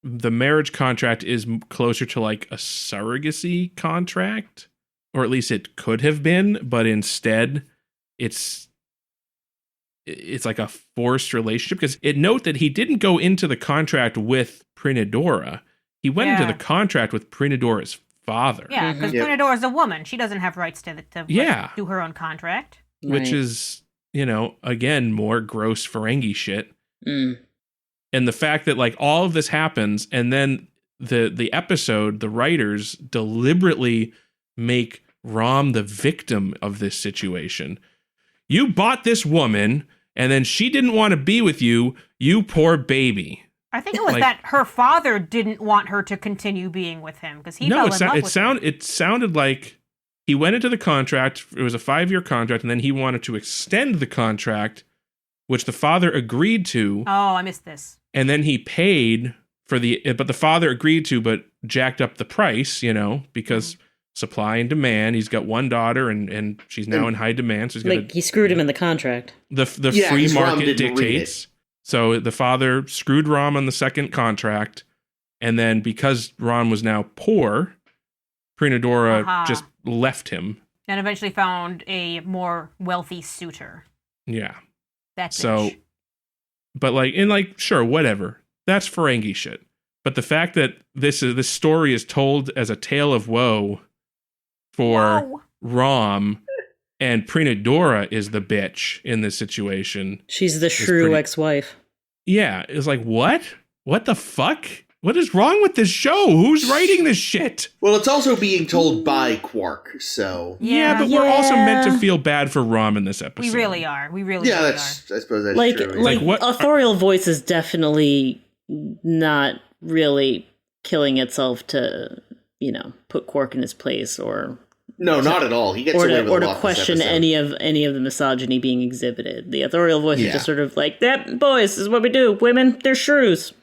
the marriage contract is closer to like a surrogacy contract, or at least it could have been, but instead it's like a forced relationship, because it note that he didn't go into the contract with Prinadora. He went into the contract with Prinadora's father. Yeah, because Prinadora's a woman. She doesn't have rights to do her own contract. Which is, again, more gross Ferengi shit. Mm. And the fact that, like, all of this happens, and then the episode, the writers deliberately make Rom the victim of this situation. You bought this woman, and then she didn't want to be with you, you poor baby. I think it was that her father didn't want her to continue being with him because he fell in love with her. It sounded like he went into the contract. It was a 5-year contract, and then he wanted to extend the contract, which the father agreed to. Oh, I missed this. And then he paid but the father agreed to, but jacked up the price, because supply and demand. He's got one daughter, and she's now in high demand. So he screwed him in the contract. The free market dictates. So the father screwed Rom on the second contract, and then because Rom was now poor, Prinadora just left him. And eventually found a more wealthy suitor. Yeah. That's so. But sure, whatever. That's Ferengi shit. But the fact that this story is told as a tale of woe for Rom, and Prinadora is the bitch in this situation. She's the shrew ex-wife. Yeah, it's like, what? What the fuck? What is wrong with this show? Who's writing this shit? Well, it's also being told by Quark, so... Yeah, but we're also meant to feel bad for Rom in this episode. We really are. I suppose that's true. Like authorial voice is definitely not really killing itself to, put Quark in his place or... No, not at all. He gets away with a lot to question any of the misogyny being exhibited. The authorial voice is just sort of like, that, boys, this is what we do. Women, they're shrews.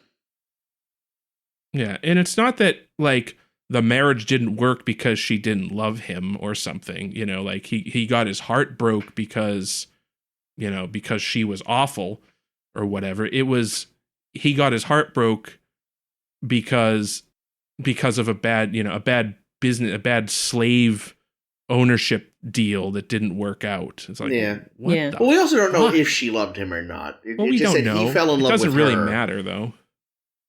Yeah, and it's not that, the marriage didn't work because she didn't love him or something. He got his heart broke because she was awful or whatever. It was, he got his heart broke because of a bad business, a bad slave ownership deal that didn't work out. It's like, Well, we also don't know if she loved him or not. We don't know. He fell in love with her. It doesn't really matter, though.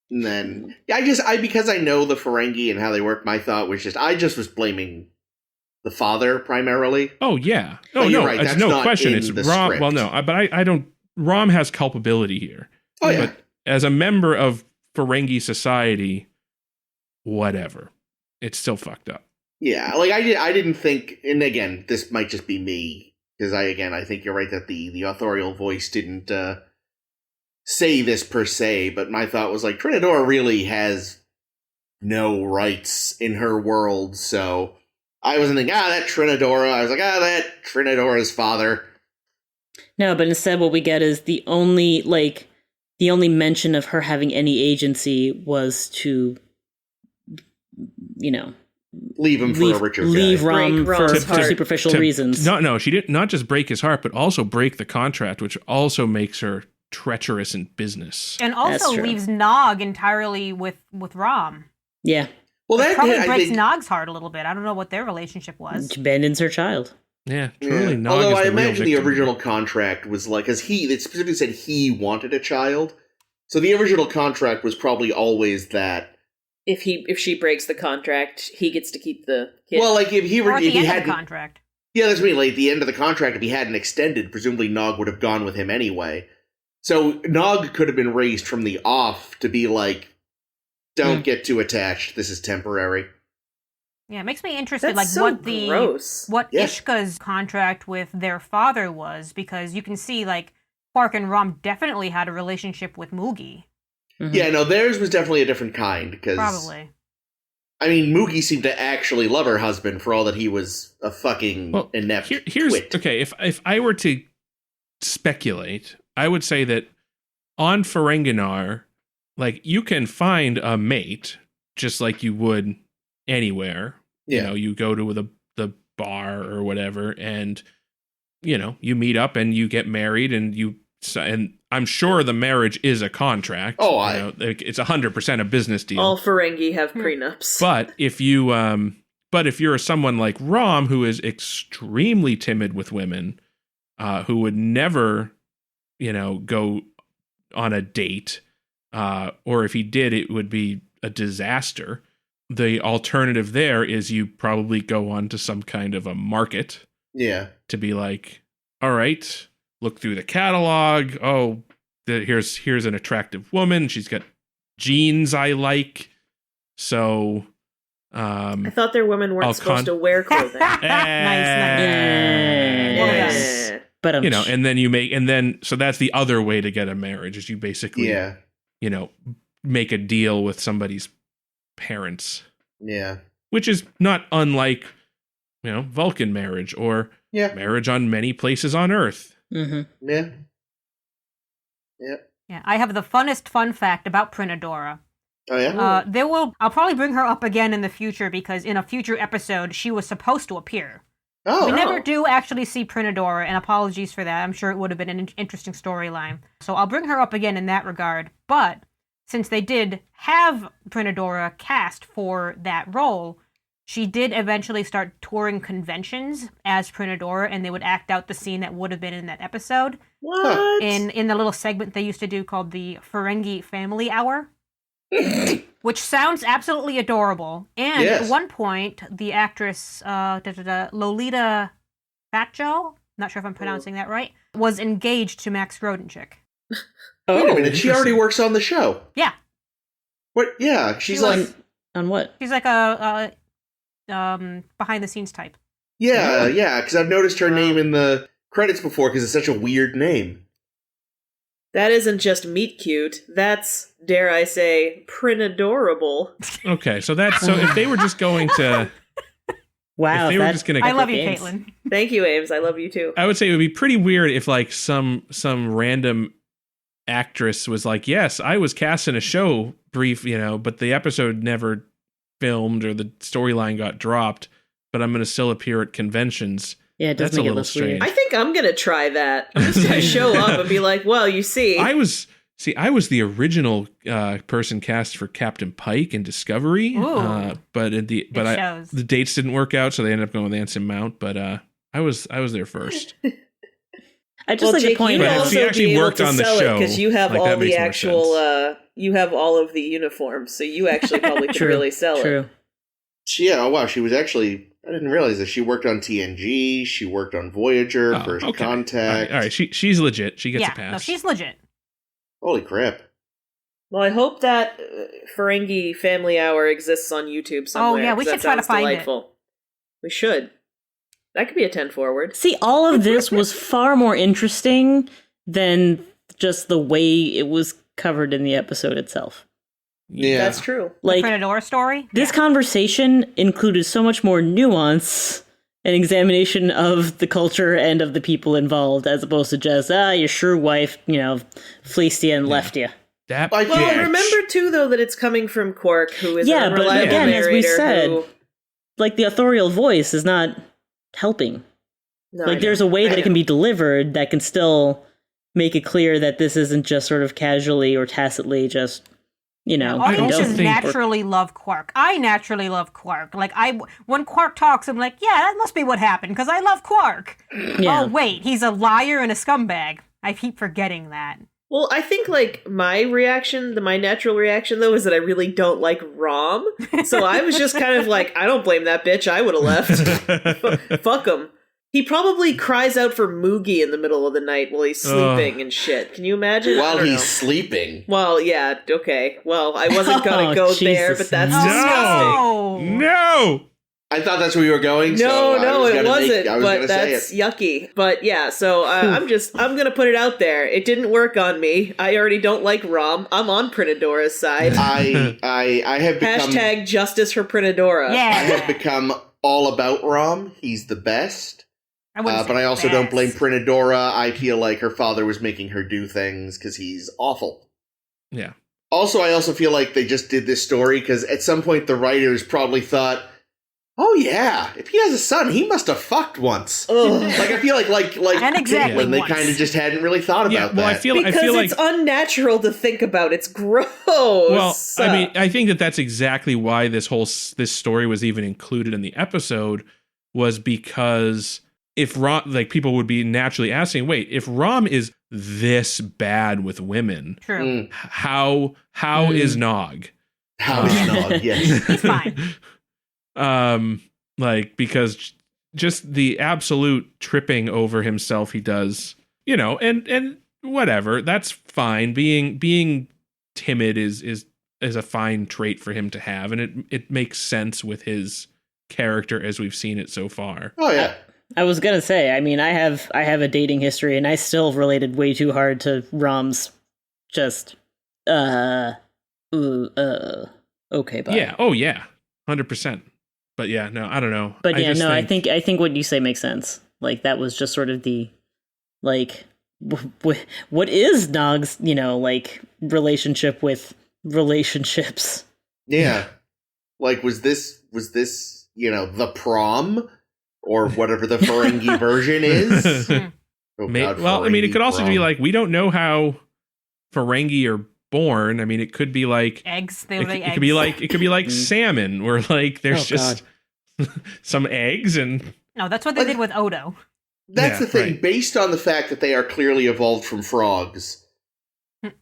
And then, because I know the Ferengi and how they work, my thought was I just was blaming the father primarily. Oh, yeah. Oh, no, right. It's no question. It's Rom. Script. Well, no, but I don't. Rom has culpability here. Oh, yeah. But as a member of Ferengi society, whatever. It's still fucked up. Yeah, I didn't think, and again, this might just be me, because I think you're right that the authorial voice didn't say this per se, but my thought was Trinador really has no rights in her world, so I wasn't thinking, that Trinidora. I was like, that Trinidora's father. No, but instead what we get is the only mention of her having any agency was to, leave him for a richer guy. Leave Rom Break for Rom's heart. superficial reasons. No, she didn't. Not just break his heart, but also break the contract, which also makes her treacherous in business. And That's also true. leaves Nog entirely with Rom. Yeah. Well, that Probably I breaks think, Nog's heart a little bit. I don't know what their relationship was. Abandons her child. Yeah, truly. yeah. Nog Although is I the real imagine the victim. original contract was like, because it specifically said he wanted a child. So the original contract was probably always that. If she breaks the contract, he gets to keep the kid. Well, like if he Or at if the he end of hadn't, the contract. yeah, that's what I mean. Like at the end of the contract, if he hadn't extended, presumably Nog would have gone with him anyway. So Nog could have been raised from the off to be like, don't get too attached. This is temporary. Yeah, it makes me interested, That's so gross. what Yeah. Ishka's contract with their father was, because you can see like Quark and Rom definitely had a relationship with Moogie. Mhm. Yeah, no, theirs was definitely a different kind. Because Probably. I mean, Moogie seemed to actually love her husband for all that he was a fucking inept here's twit. okay. If I were to speculate, I would say that on Ferenginar, like you can find a mate just like you would anywhere. Yeah. You go to the bar or whatever, and you meet up and you get married, and I'm sure the marriage is a contract. Oh, it's 100% a business deal. All Ferengi have prenups. But if you're someone like Rom, who is extremely timid with women, who would never, go on a date, or if he did, it would be a disaster. The alternative there is you probably go on to some kind of a market Yeah. to be like, all right, look through the catalog. Oh, here's an attractive woman. She's got genes I like. So, I thought their women weren't I'll supposed to wear clothing. Nice. Yes. But and then so that's the other way to get a marriage is you basically, Yeah. make a deal with somebody's parents, Yeah. which is not unlike, Vulcan marriage or Yeah. marriage on many places on Earth. Mm-hmm. Yeah. Yeah. Yeah, I have the funnest fun fact about Prinadora. Oh yeah. I'll probably bring her up again in the future because in a future episode she was supposed to appear. Oh. We never do actually see Prinadora, and apologies for that. I'm sure it would have been an interesting storyline. So I'll bring her up again in that regard. But since they did have Prinadora cast for that role, she did eventually start touring conventions as Prinadora, and they would act out the scene that would have been in that episode. What? In the little segment they used to do called the Ferengi Family Hour. Which sounds absolutely adorable. And Yes. at one point, the actress Lolita Fatjo, not sure if I'm pronouncing that right, was engaged to Max Grodenchik. Wait a minute. She already works on the show. Yeah, What? Yeah. She's She was- like. On what? she's like a behind the scenes type. Yeah. Yeah. Because I've noticed her name in the credits before because it's such a weird name. That isn't just meet cute. That's, dare I say, Prinadorable. Okay, so if they were just going to, Wow. if they were just going I to, love you, games. Caitlin. Thank you, Ames. I love you too. I would say it would be pretty weird if like some random actress was like, yes, I was cast in a show brief, but the episode never filmed or the storyline got dropped, but I'm going to still appear at conventions. Yeah, it does That's a make it little look strange. weird. I think I'm going to try that. I'm just going to show up and be like, well, you see. I was the original person cast for Captain Pike in Discovery, Ooh. but shows. the dates didn't work out, so they ended up going with Anson Mount. But I was there first. I just like Jake, to point you'd But if out. she also actually be able worked to on the sell show, because you have like, all that the makes more actual, you have all of the uniforms, so you actually probably could True. really sell it. True. Yeah. Oh wow. She was actually. I didn't realize that she worked on TNG. She worked on Voyager, Oh, First okay. Contact. All right. She's legit. She gets a Yeah, pass. no, she's legit. Holy crap. Well, I hope that Ferengi Family Hour exists on YouTube somewhere. yeah, we 'cause should that try to sounds find it. delightful. We should. That could be a 10 forward. See, all of this was far more interesting than just the way it was covered in the episode itself. Yeah. That's true. Like, Prenadora story. this conversation included so much more nuance and examination of the culture and of the people involved, as opposed to just, your sure wife, fleeced you and left you. That Like, Well, bitch. remember too, though, that it's coming from Quark, who is Yeah, an but unreliable again, as we narrator said, who- Like, the authorial voice is not helping. No, I Like, know. there's a way that I it can know. be delivered that can still make it clear that this isn't just sort of casually or tacitly just, Audiences also think- naturally love Quark. I naturally love Quark. Like, when Quark talks, I'm like, yeah, that must be what happened, because I love Quark. Yeah. Oh, wait, he's a liar and a scumbag. I keep forgetting that. Well, I think, like, my natural reaction, though, is that I really don't like Rom. So I was just kind of like, I don't blame that bitch. I would have left. Fuck him. He probably cries out for Moogie in the middle of the night while he's sleeping and shit. Can you imagine? I While don't he's know. sleeping. Well, yeah, okay. Well, I wasn't gonna go there, Jesus, but that's no. disgusting. No! I thought that's where you were going. so No, it wasn't. I was But gonna say that's it. yucky. But yeah, so I'm gonna put it out there. It didn't work on me. I already don't like Rom. I'm on Prinadora's side. I have become. Hashtag justice for Prinadora. I Yeah. have become all about Rom. He's the best. wouldn't But say I also don't best. blame Prinadora. I feel like her father was making her do things because he's awful. Yeah. Also, I also feel like they just did this story because at some point the writers probably thought, "Oh yeah, if he has a son, he must have fucked once." Ugh. Like I feel like And exactly Caitlin, they once. kind of just hadn't really thought about Yeah, well, that. I feel Because like it's unnatural to think about. It's gross. well, I mean, I think that's exactly why this story was even included in the episode, was because if Rom, like, people would be naturally asking, wait, if Rom is this bad with women, True. how is Nog? How is Nog? Yes. He's fine. Like, because just the absolute tripping over himself he does, and whatever, that's fine. Being timid is a fine trait for him to have, and it makes sense with his character as we've seen it so far. Oh yeah. I was gonna say, I mean, I have a dating history, and I still related way too hard to Rom's just, okay, bye. Yeah. Oh yeah. 100%. But yeah, no, I don't know. But yeah, just I think what you say makes sense. Like, that was just sort of the, like, what is Nog's, like, relationship with relationships? Yeah. Like, was this the prom or whatever the Ferengi version is? Oh, God, well, I mean, it Ferengi could also be prom. like, we don't know how Ferengi are born. I mean, it could be like Eggs. They it, were could- like it eggs. could be like salmon, where like there's Oh, just some eggs and No, that's what they did with Odo. That's Yeah, the thing. right. Based on the fact that they are clearly evolved from frogs,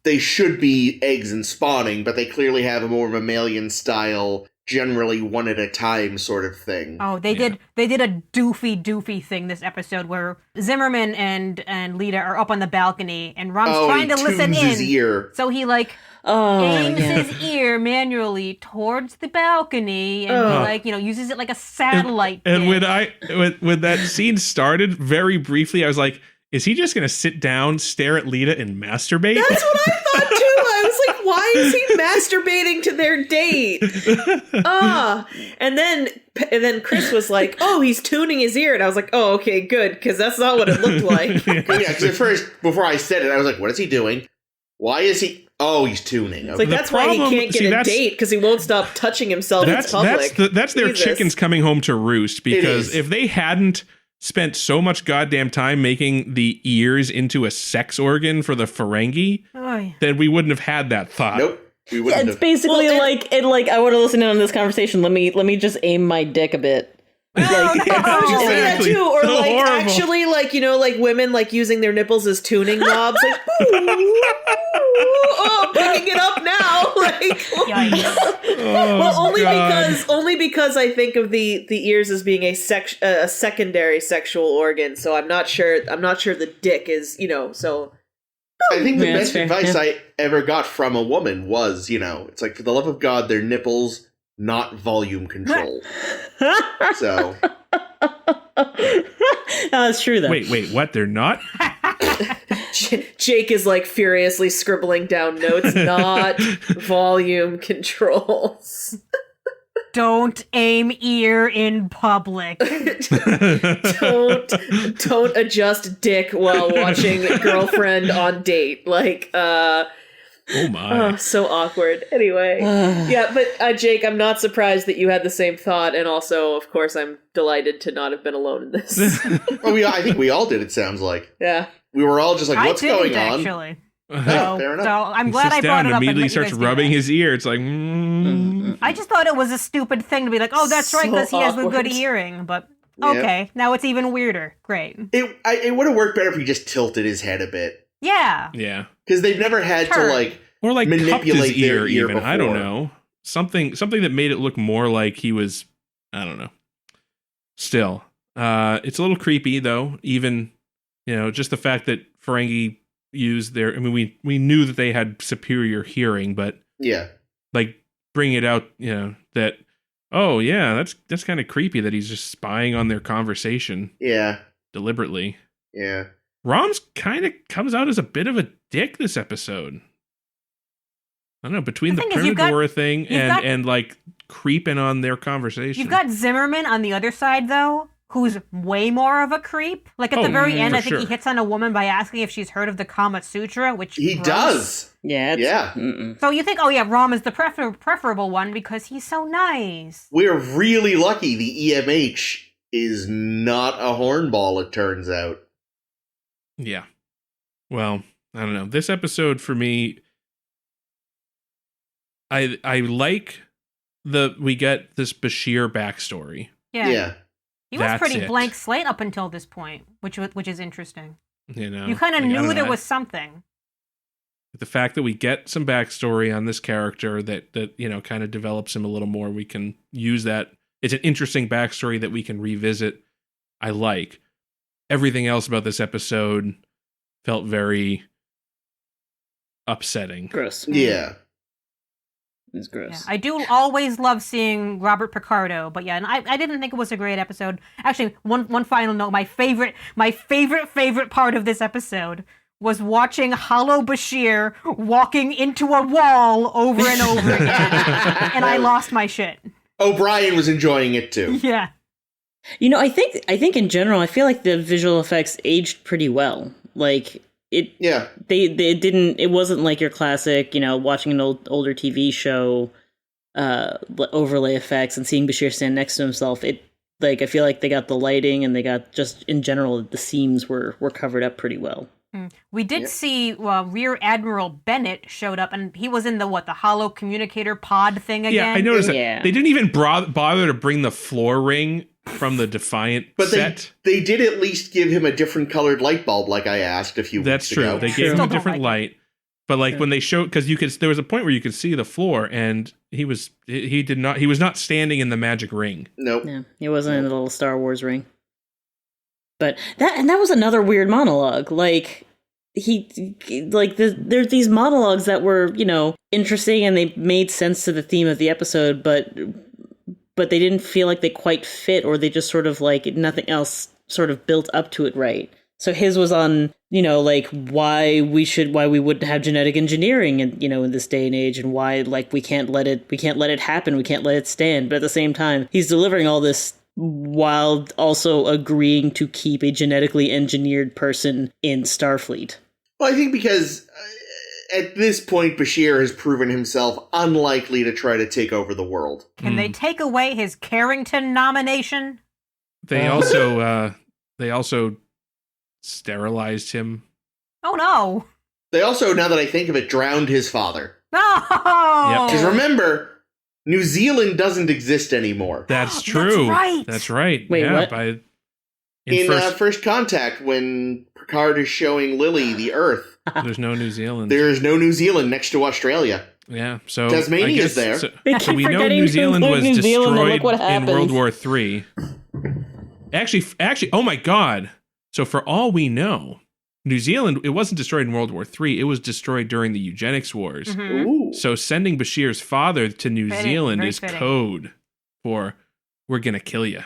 they should be eggs and spawning, but they clearly have a more mammalian style, generally one at a time sort of thing. Oh, they did a doofy thing this episode where Zimmerman and Lita are up on the balcony and Rom's trying he to listen tunes his in. ear. So he like aims his ear manually towards the balcony and he, like, uses it like a satellite. and dish. when that scene started, very briefly, I was like, is he just gonna sit down, stare at Lita, and masturbate? That's what I thought too. I was like, why is he masturbating to their date? And then Chris was like, oh, he's tuning his ear. And I was like, oh, okay, good, because that's not what it looked like. Yeah, because at first, before I said it, I was like, what is he doing? Why is he... Oh, he's tuning. It's like, The that's why he problem- can't see, get a that's- date, because he won't stop touching himself in public. That's their Jesus. chickens coming home to roost, because is. if they hadn't spent so much goddamn time making the ears into a sex organ for the Ferengi, Oy. then we wouldn't have had that thought. Nope. We Yeah, wouldn't it's have. basically Well, I want to listen in on this conversation. Let me just aim my dick a bit. I was just saying that Exactly. too, or So like horrible. actually, like, like women like using their nipples as tuning knobs, like, oh, I'm picking it up now, like. Yikes. Oh, Well, God. only because I think of the ears as being a secondary sexual organ, so I'm not sure the dick is, so. I think the Yeah, that's best fair, advice yeah. I ever got from a woman was, it's like, for the love of God, their nipples, not volume control. So, No, it's true though. Wait, what? They're not? Jake is like furiously scribbling down notes, not volume controls. Don't aim ear in public. don't adjust dick while watching Girlfriend on Date. Like, Oh my. oh, so awkward. Anyway, yeah, but Jake, I'm not surprised that you had the same thought, and also, of course, I'm delighted to not have been alone in this. Oh, yeah, I think we all did, it sounds like. Yeah. We were all just like, what's I didn't, going on? actually. Oh, fair enough. So I'm He glad sits I down brought it and up. immediately and starts rubbing his ear. It's like, I just thought it was a stupid thing to be like, oh, that's right, So because he has the good awkward. hearing. But Yeah. okay, now it's even weirder. Great. It would have worked better if he just tilted his head a bit. Yeah. yeah. Because they've never had to, Turn. like, Or like cupped his manipulate their ear ear even. I don't before. know. Something that made it look more like he was, I don't know. Still. It's a little creepy though. Even, just the fact that Ferengi used their, I mean, we knew that they had superior hearing, but yeah. like bring it out, that, oh yeah, that's kind of creepy that he's just spying on their conversation Yeah. deliberately. Yeah. Rom's kind of comes out as a bit of a dick this episode. I don't know, between the The thing is, you've got- Primidora thing you've got- and like creeping on their conversation. You've got Zimmerman on the other side, though, who's way more of a creep. Like at the very end, for I think he sure. hits on a woman by asking if she's heard of the Kama Sutra, which He gross. does. Yeah. Yeah. So you think, oh yeah, Rom is the preferable one because he's so nice. We're really lucky the EMH is not a hornball, it turns out. Yeah. Well, I don't know. This episode for me, I like we get this Bashir backstory. Yeah. He was That's pretty it. blank slate up until this point, which is interesting. You know, You kind of Like, I knew don't there know. was something. The fact that we get some backstory on this character that kind of develops him a little more. We can use that. It's an interesting backstory that we can revisit. I like. Everything else about this episode felt very upsetting. Gross. Yeah. It's gross. Yeah, I do always love seeing Robert Picardo, but yeah, and I didn't think it was a great episode. Actually, one final note: my favorite part of this episode was watching Hollow Bashir walking into a wall over and over again, and I lost my shit. O'Brien was enjoying it too. Yeah, I think in general, I feel like the visual effects aged pretty well. Like it, Yeah. they didn't. It wasn't like your classic, watching an older TV show, overlay effects and seeing Bashir stand next to himself. It I feel like they got the lighting and they got just in general the seams were covered up pretty well. we did see Rear Admiral Bennett showed up, and he was in the Hollow communicator pod thing again. Yeah, I noticed that. Yeah. They didn't even bother to bring the floor ring from the Defiant But set. they did at least give him a different colored light bulb, like I asked a few That's weeks true. ago. They True. gave him Still a don't different like light. But like when they showed, because there was a point where you could see the floor, and he was not standing in the magic ring. Nope. Yeah, it wasn't in the little Star Wars ring. But that was another weird monologue. Like there's these monologues that were, interesting and they made sense to the theme of the episode, but they didn't feel like they quite fit, or they just sort of nothing else sort of built up to it right. So his was on, why we wouldn't have genetic engineering in this day and age, and why we can't let it happen, we can't let it stand. But at the same time, he's delivering all this while also agreeing to keep a genetically engineered person in Starfleet. Well, I think because at this point, Bashir has proven himself unlikely to try to take over the world. Can they take away his Carrington nomination? They also sterilized him. Oh no! They also, now that I think of it, drowned his father. No! Because remember, New Zealand doesn't exist anymore. That's true. right. That's right. Wait, yeah, what? In First Contact, when Picard is showing Lily the Earth, there's no New Zealand. there is no New Zealand next to Australia. Yeah, so Tasmania I is there. So, They so keep we know forgetting New to Zealand include was New Zealand, and look destroyed what in happens. World War III. Actually, oh my God! So for all we know, New Zealand, it wasn't destroyed in World War III. It was destroyed during the eugenics wars. Mhm. Ooh. So sending Bashir's father to New Fitting, Zealand very is fitting. code for "we're gonna kill you."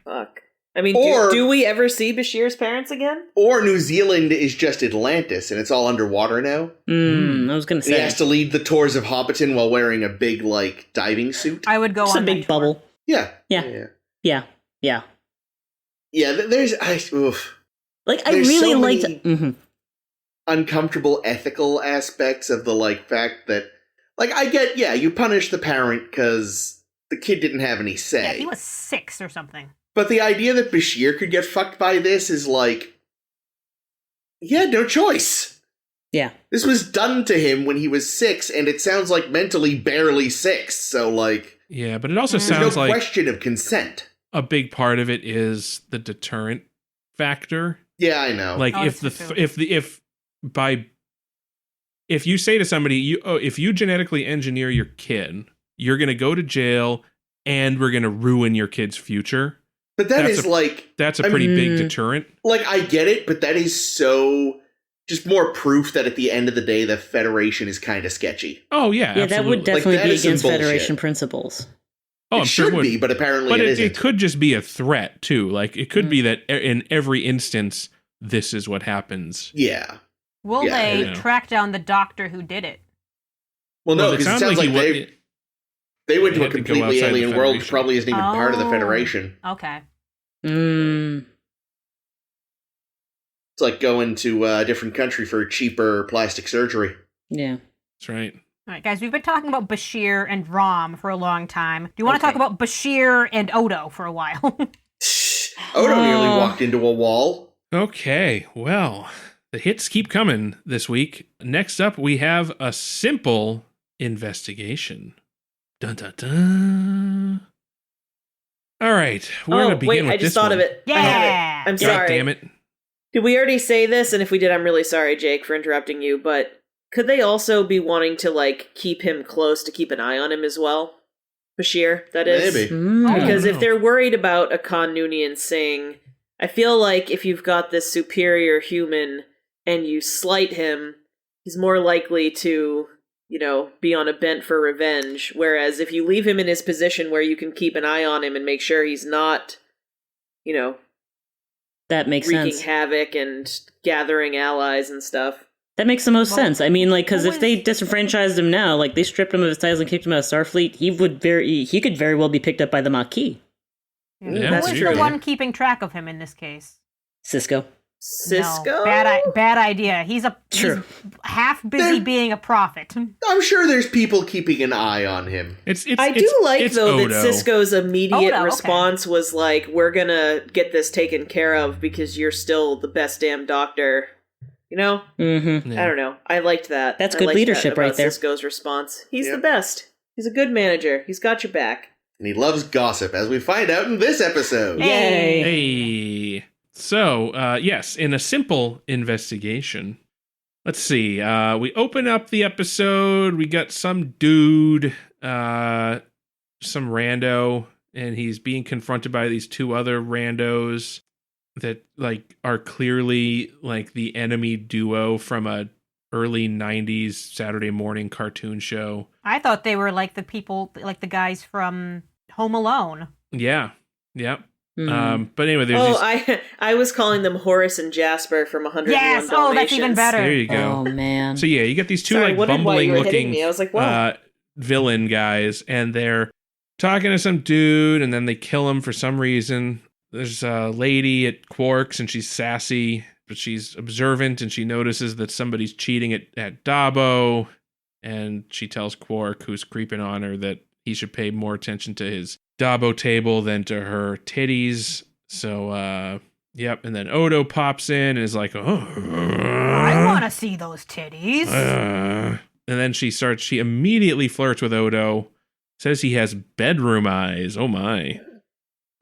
Fuck. I mean, do we ever see Bashir's parents again? Or New Zealand is just Atlantis and it's all underwater now. I was going to say. He has to lead the tours of Hobbiton while wearing a big, like, diving suit. I would go Just on a big bubble. Yeah. Yeah. Yeah, there's... oof. Like, I There's really so liked... many uncomfortable ethical aspects of the, like, fact that... Like, I get, you punish the parent because the kid didn't have any say. Yeah, he was 6 or something. But the idea that Bashir could get fucked by this is like... Yeah, no choice. Yeah. This was done to him when he was 6, and it sounds like mentally barely 6, so, like... Yeah, but it also There's sounds no like question of consent. a big part of it is the deterrent factor. Yeah, I know. Like if you say to somebody, if you genetically engineer your kid, you're going to go to jail and we're going to ruin your kid's future. But that's a pretty big deterrent. Like, I get it, but that is so just more proof that at the end of the day, the Federation is kind of sketchy. Oh yeah, yeah, absolutely. that would definitely that be is some against bullshit. Federation principles. Oh, It I'm sure should it would be, but apparently but it isn't. it could just be a threat too. Like it could be that in every instance, this is what happens. Yeah. Will Yeah, they yeah. track down the doctor who did it? Well, no, Well, it because it sounds sounds like like he they went he to a had to go completely outside the alien world, which Federation. probably isn't even part of the Oh. Federation. Okay. It's like going to a different country for cheaper plastic surgery. Yeah. That's right. All right, guys, we've been talking about Bashir and Rom for a long time. Do you want to Okay. talk about Bashir and Odo for a while? Odo nearly walked into a wall. Okay, well, the hits keep coming this week. Next up, we have a simple investigation. Dun dun dun. All right, we're going to begin wait, with I just this thought one. of it. I have it. I'm God sorry. damn it. Did we already say this? And if we did, I'm really sorry, Jake, for interrupting you. But could they also be wanting to, like, keep him close to keep an eye on him as well? Bashir, that is. Maybe. Because I if don't know. they're worried about a Khan Noonien Singh, I feel like if you've got this superior human and you slight him, he's more likely to, you know, be on a bent for revenge. Whereas if you leave him in his position where you can keep an eye on him and make sure he's not, you know, That makes wreaking sense. havoc and gathering allies and stuff. That makes the most Well, sense. I mean, like, because who if they is- disenfranchised him now, like, they stripped him of his titles and kicked him out of Starfleet, he could very well be picked up by the Maquis. Yeah, that's Who is true. the one keeping track of him in this case? Cisco. Cisco? No, bad idea. He's True. half busy They're- being a prophet. I'm sure there's people keeping an eye on him. I do like, though, Odo. that Cisco's immediate Odo, okay. response was like, we're gonna get this taken care of because you're still the best damn doctor. You know? Mm-hmm. Yeah. I don't know. I liked that. That's I good liked leadership that about right there. Cisco's response. He's Yep. the best. He's a good manager. He's got your back. And he loves gossip, as we find out in this episode. Yay. Hey. So, yes, in a simple investigation, let's see. We open up the episode. We got some dude, some rando, and he's being confronted by these two other randos that like are clearly like the enemy duo from a early 90s Saturday morning cartoon show. I thought they were like the people, like the guys from Home Alone. Yeah. Yep. Mhm. But anyway, there's these, I was calling them Horace and Jasper from 101 Yes! Oh, that's even Dalmatians. better. there you go. Oh, man. So yeah, you get these two Sorry, like wondered why bumbling you were hitting looking me. I was like, what? villain guys, and they're talking to some dude, and then they kill him for some reason. There's a lady at Quark's, and she's sassy, but she's observant, and she notices that somebody's cheating at Dabo, and she tells Quark, who's creeping on her, that he should pay more attention to his Dabo table than to her titties. So, yep. And then Odo pops in and is like, oh. I want to see those titties. And then she immediately flirts with Odo, says he has bedroom eyes. Oh my.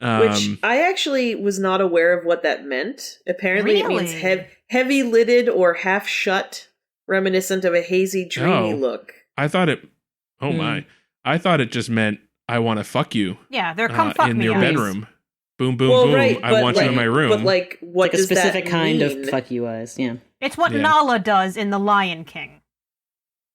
Which I actually was not aware of what that meant. Apparently it means Really? heavy-lidded or half-shut, reminiscent of a hazy, dreamy Oh. look. I thought it, my. I thought it just meant, I want to fuck you Yeah, they're come fuck in me your eyes. bedroom. Boom, boom, Well, boom. right, I but want you in my room. But like, what Like a does specific that kind mean? of fuck you eyes. Yeah. It's what Yeah. Nala does in The Lion King.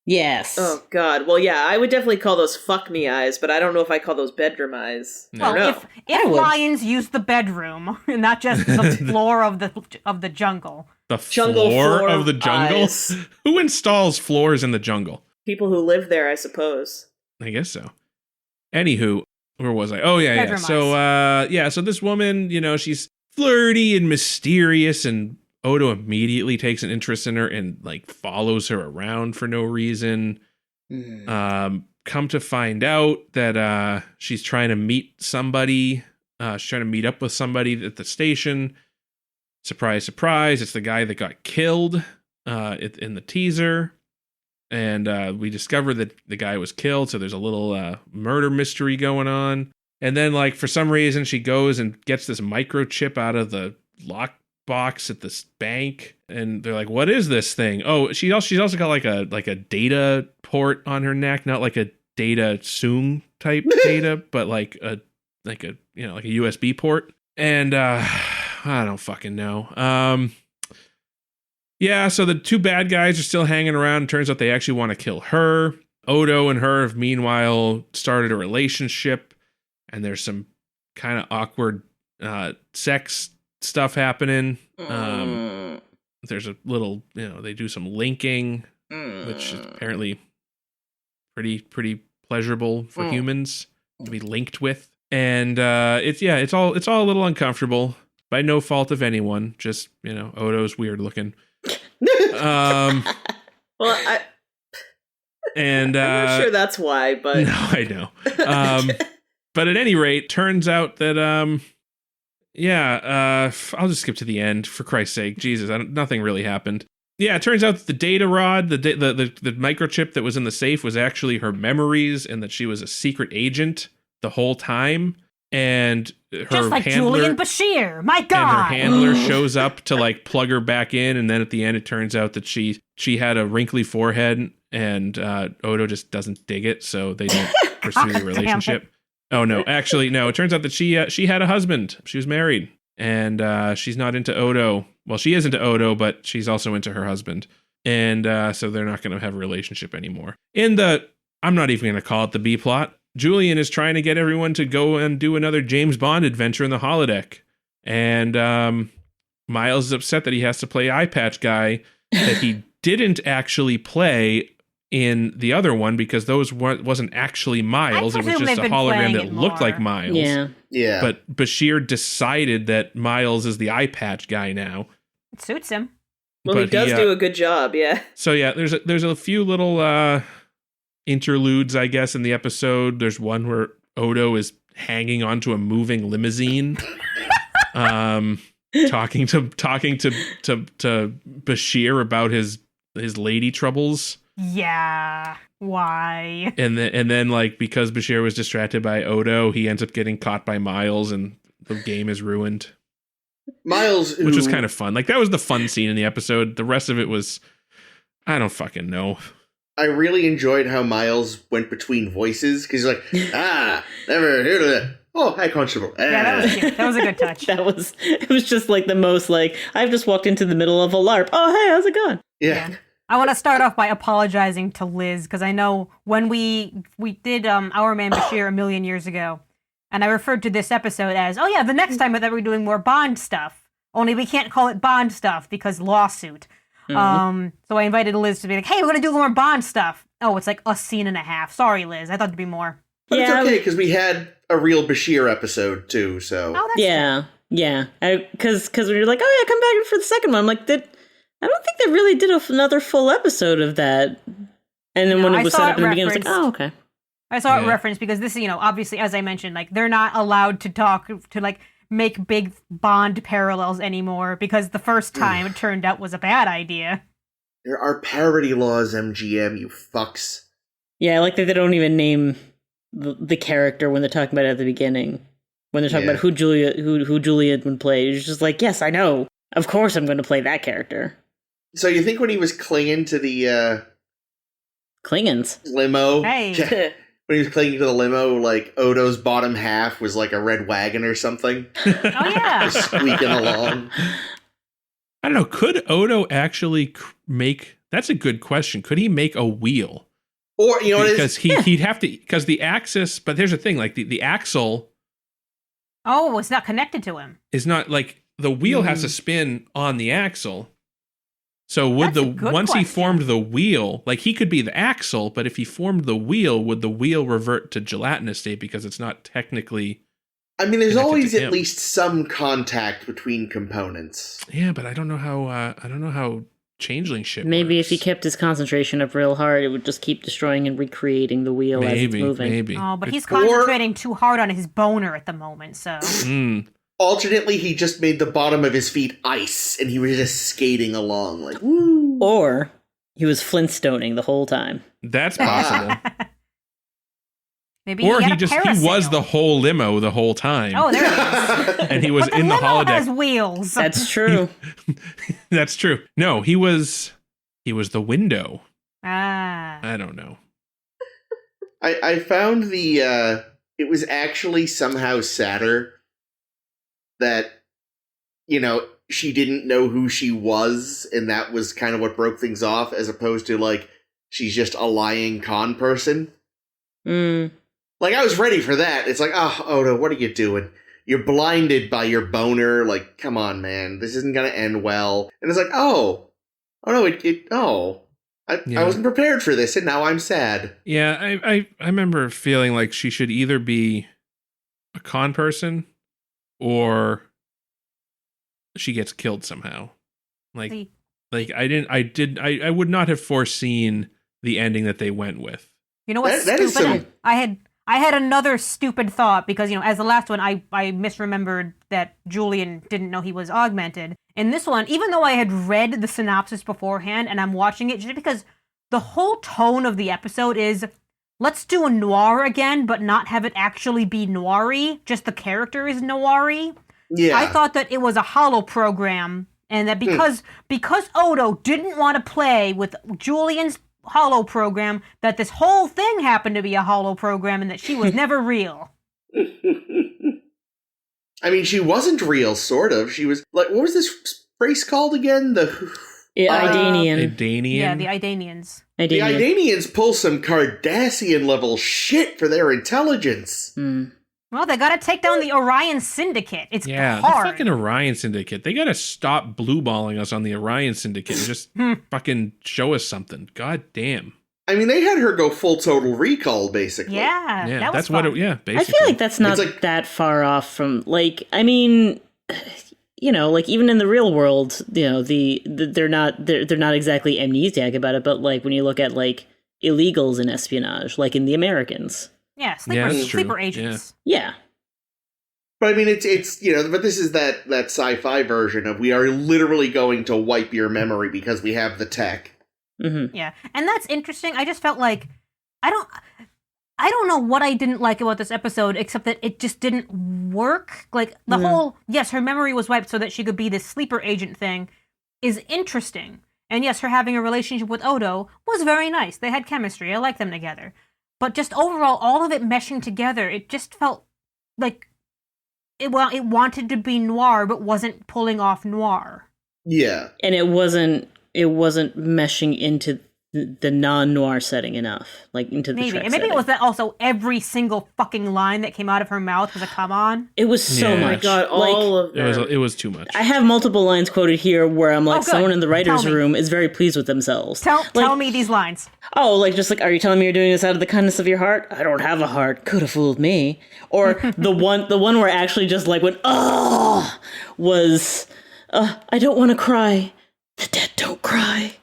Yes. Oh God. Well, yeah, I would definitely call those fuck me eyes, but I don't know if I call those bedroom eyes. No. I don't know. If would. lions use the bedroom, not just the floor of the jungle. The Jungle floor floor of the jungle? eyes. Who installs floors in the jungle? People who live there, I suppose. I guess so. Anywho, where was I? Oh, yeah. Bedroom So, so this woman, she's flirty and mysterious, and Odo immediately takes an interest in her and, like, follows her around for no reason. Come to find out that she's trying to meet somebody. She's trying to meet up with somebody at the station. Surprise, surprise. It's the guy that got killed in the teaser. And we discover that the guy was killed, so there's a little murder mystery going on. And then, like, for some reason, she goes and gets this microchip out of the lockbox at this bank. And they're like, what is this thing? Oh, she's also got like a data port on her neck, not like a data Soong type data, but like a USB port. And I don't fucking know. Yeah, so the two bad guys are still hanging around. Turns out they actually want to kill her. Odo and her have meanwhile started a relationship, and there's some kind of awkward sex stuff happening. There's a little, they do some linking, which is apparently pretty pleasurable for humans to be linked with. And it's all a little uncomfortable by no fault of anyone. Just, Odo's weird looking. Well, I'm not sure that's why, but no, I know. But at any rate, turns out that I'll just skip to the end for Christ's sake. Jesus, nothing really happened. Yeah, it turns out that the data rod, the microchip that was in the safe was actually her memories, and that she was a secret agent the whole time. And her just like handler, Julian Bashir, my God! And her handler shows up to like plug her back in, and then at the end it turns out that she had a wrinkly forehead, and Odo just doesn't dig it, so they don't pursue the relationship. Oh no, actually no. It turns out that she had a husband. She was married, and she's not into Odo. Well, she is into Odo, but she's also into her husband, and so they're not going to have a relationship anymore. I'm not even going to call it the B plot. Julian is trying to get everyone to go and do another James Bond adventure in the holodeck. And Miles is upset that he has to play Eye Patch Guy that he didn't actually play in the other one, because those wasn't actually Miles. It was just a hologram that looked like Miles. Yeah. But Bashir decided that Miles is the Eye Patch Guy now. It suits him. Well, he does do a good job, yeah. So yeah, there's a few little interludes, I guess, in the episode. There's one where Odo is hanging onto a moving limousine, talking to Bashir about his lady troubles. Yeah, why? And then like, because Bashir was distracted by Odo, he ends up getting caught by Miles, and the game is ruined. Miles, which was kind of fun. Like, that was the fun scene in the episode. The rest of it was, I don't fucking know. I really enjoyed how Miles went between voices, because he's like, never heard of that. Oh, hi, Constable. Yeah, that was cute. That was a good touch. It was just like the most like, I've just walked into the middle of a LARP. Oh, hey, how's it going? Yeah. I want to start off by apologizing to Liz, because I know when we did Our Man Bashir a million years ago, and I referred to this episode as, oh yeah, the next time that we're doing more Bond stuff. Only we can't call it Bond stuff because lawsuit. Mm-hmm. So I invited Liz to be like, hey, we're going to do more Bond stuff. Oh, it's like a scene and a half. Sorry, Liz. I thought there'd be more. But it's okay, because we had a real Bashir episode, too, so. Oh, that's yeah. True. Yeah. Because when you're like, oh, yeah, come back for the second one. I'm like, I don't think they really did another full episode of that. And then when it was set up in the beginning, I was like, oh, okay. I saw it referenced because this, obviously, as I mentioned, like, they're not allowed to talk to, like, make big Bond parallels anymore, because the first time it turned out was a bad idea. There are parody laws, MGM, you fucks. Yeah, I like that they don't even name the character when they're talking about it at the beginning. When they're talking about who Julian would play. It's just like, yes, I know. Of course I'm going to play that character. So you think when he was clinging to the Klingons limo, hey. When he was clinging to the limo, like Odo's bottom half was like a red wagon or something? Oh yeah, just squeaking along. I don't know. Could Odo actually make? That's a good question. Could he make a wheel? Or, you know what it because is? he'd have to, because the axis, but here's the thing, like the axle Oh, it's not connected to him. is not like the wheel has to spin on the axle. So would That's a good once he question. formed the wheel, like he could be the axle, but if he formed the wheel, would the wheel revert to gelatinous state because it's not technically? I mean, there's connected always to at him. least some contact between components. Yeah, but I don't know how changeling shit. Maybe works. if he kept his concentration up real hard, it would just keep destroying and recreating the wheel as it's moving. Maybe. Oh, but he's Or- concentrating too hard on his boner at the moment, so. Alternately, he just made the bottom of his feet ice, and he was just skating along, like, woo! Or he was Flintstoning the whole time. That's possible. Maybe Or he he had a just he parasail. was the whole limo the whole time. Oh, there it is. and he was But the in the limo holodeck. has wheels. That's true. That's true. No, he was the window. Ah. I don't know. I found it was actually somehow sadder that, you know, she didn't know who she was, and that was kind of what broke things off, as opposed to, like, she's just a lying con person. Like, I was ready for that. It's like, oh, Odo, what are you doing? You're blinded by your boner. Like, come on, man. This isn't going to end well. And it's like, oh no, I wasn't prepared for this, and now I'm sad. Yeah, I remember feeling like she should either be a con person or she gets killed somehow. Like See. I would not have foreseen the ending that they went with. You know what's That is stupid? some- I had another stupid thought because, you know, as the last one, I misremembered that Julian didn't know he was augmented. In this one, even though I had read the synopsis beforehand and I'm watching it just because the whole tone of the episode is, let's do a noir again, but not have it actually be noir-y, just the character is noir-y. Yeah. I thought that it was a holo program and that because Odo didn't want to play with Julian's holo program, that this whole thing happened to be a holo program and that she was never real. I mean, she wasn't real, sort of. She was, like, what was this race called again? Idanian. Danian. Yeah, the Idanians. The Idanians pull some Cardassian-level shit for their intelligence. Well, they gotta take down the Orion Syndicate. It's Yeah, hard. the fucking Orion Syndicate. They gotta stop blue-balling us on the Orion Syndicate and just fucking show us something. God damn. I mean, they had her go full total recall, basically. Yeah, Yeah, that was that's fun. what it, basically. I feel like that's not It's like- that far off from, like, I mean, you know, like, even in the real world, you know, they're not exactly amnesiac about it, but, like, when you look at, like, illegals in espionage, like in The Americans. Yeah, sleeper, that's true. sleeper agents. Yeah. But I mean, it's you know, but this is that sci-fi version of we are literally going to wipe your memory because we have the tech. Mm-hmm. Yeah, and that's interesting. I just felt like I don't know what I didn't like about this episode, except that it just didn't work. Like the whole yes, her memory was wiped so that she could be this sleeper agent thing is interesting, and yes, her having a relationship with Odo was very nice. They had chemistry. I liked them together, but just overall, all of it meshing together, it just felt like it wanted to be noir, but wasn't pulling off noir. Yeah. And it wasn't meshing into the non-noir setting enough, like into the Maybe, Trek and maybe setting. it was that also every single fucking line that came out of her mouth was a come on. It was so Yeah. much. Oh my God, all of them. It was too much. I have multiple lines quoted here where I'm like, Oh, good. someone in the writer's Tell me. room is very pleased with themselves. Tell me these lines. Oh, like, just like, are you telling me you're doing this out of the kindness of your heart? I don't have a heart. Could have fooled me. Or the one where actually just like went, oh, was, I don't want to cry. The dead don't cry.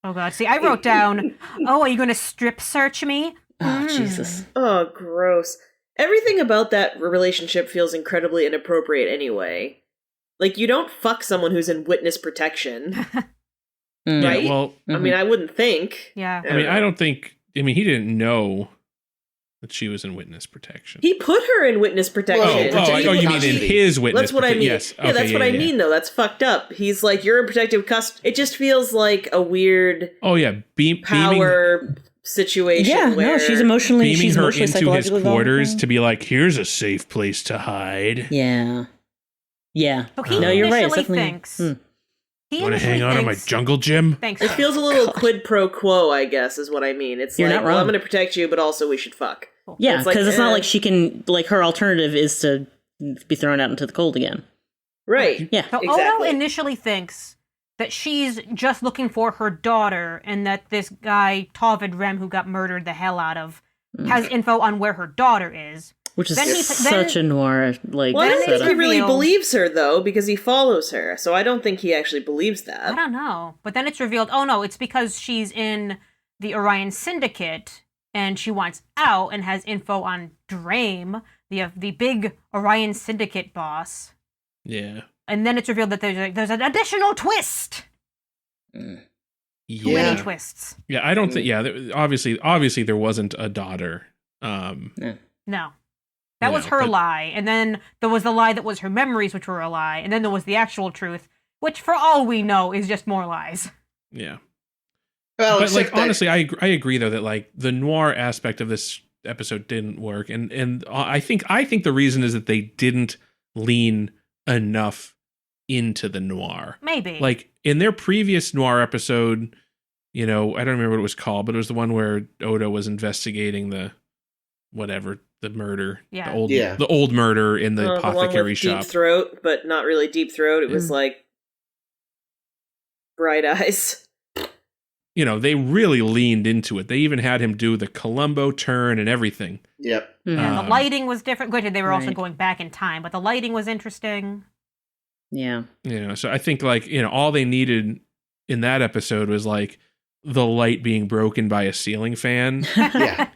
Oh god, see, I wrote down, oh, are you going to strip search me? Oh, Jesus. Oh, gross. Everything about that relationship feels incredibly inappropriate anyway. Like, you don't fuck someone who's in witness protection, Yeah, right? well, I mean, I wouldn't think. Yeah. I mean, I don't think. I mean, he didn't know that she was in witness protection. He put her in witness protection. You mean in his witness? That's what I mean. Yes. Yeah, that's what I yeah. mean, though. That's fucked up. He's like, you're in protective custody. It just feels like a weird Oh yeah, beaming power situation. Yeah, where no, she's emotionally her into his psychologically quarters vulnerable. to be like, here's a safe place to hide. Yeah. Yeah. So he No, you're right. It's initially definitely. thinks He Want to initially hang out on my thinks- jungle gym? Thanks. It feels a little quid pro quo, I guess, is what I mean. It's You're like, not well, I'm wrong. going to protect you, but also we should fuck. Yeah, It's like, because it's not eh. like she can, like, her alternative is to be thrown out into the cold again. Right. Yeah. So Exactly. Odo initially thinks that she's just looking for her daughter, and that this guy Tovid Rem, who got murdered the hell out of, has info on where her daughter is. Which is Then he- such a noir, like, Well, I don't think setup. he really Revealed. believes her, though, because he follows her. So I don't think he actually believes I that. don't know. But then it's revealed, oh no, it's because she's in the Orion Syndicate, and she wants out and has info on Drame, the big Orion Syndicate boss. Yeah. And then it's revealed that there's an additional twist. Too many Yeah. twists. Yeah, I don't think. Yeah, obviously, there wasn't a daughter. No. That You was know, her but- lie. And then there was the lie that was her memories, which were a lie. And then there was the actual truth, which for all we know is just more lies. Yeah. Well, But except like that- honestly, I agree though that like the noir aspect of this episode didn't work, and I think the reason is that they didn't lean enough into the noir. Maybe. Like in their previous noir episode, you know, I don't remember what it was called, but it was the one where Odo was investigating the murder, Yeah. the old murder in the The one apothecary with shop. Deep throat, but not really deep throat. It was like bright eyes. You know, they really leaned into it. They even had him do the Columbo turn and everything. Yep. Yeah, the Um, lighting was different. Granted, they were also right. going back in time, but the lighting was interesting. Yeah. You know, so I think like, you know, all they needed in that episode was like the light being broken by a ceiling fan. Yeah.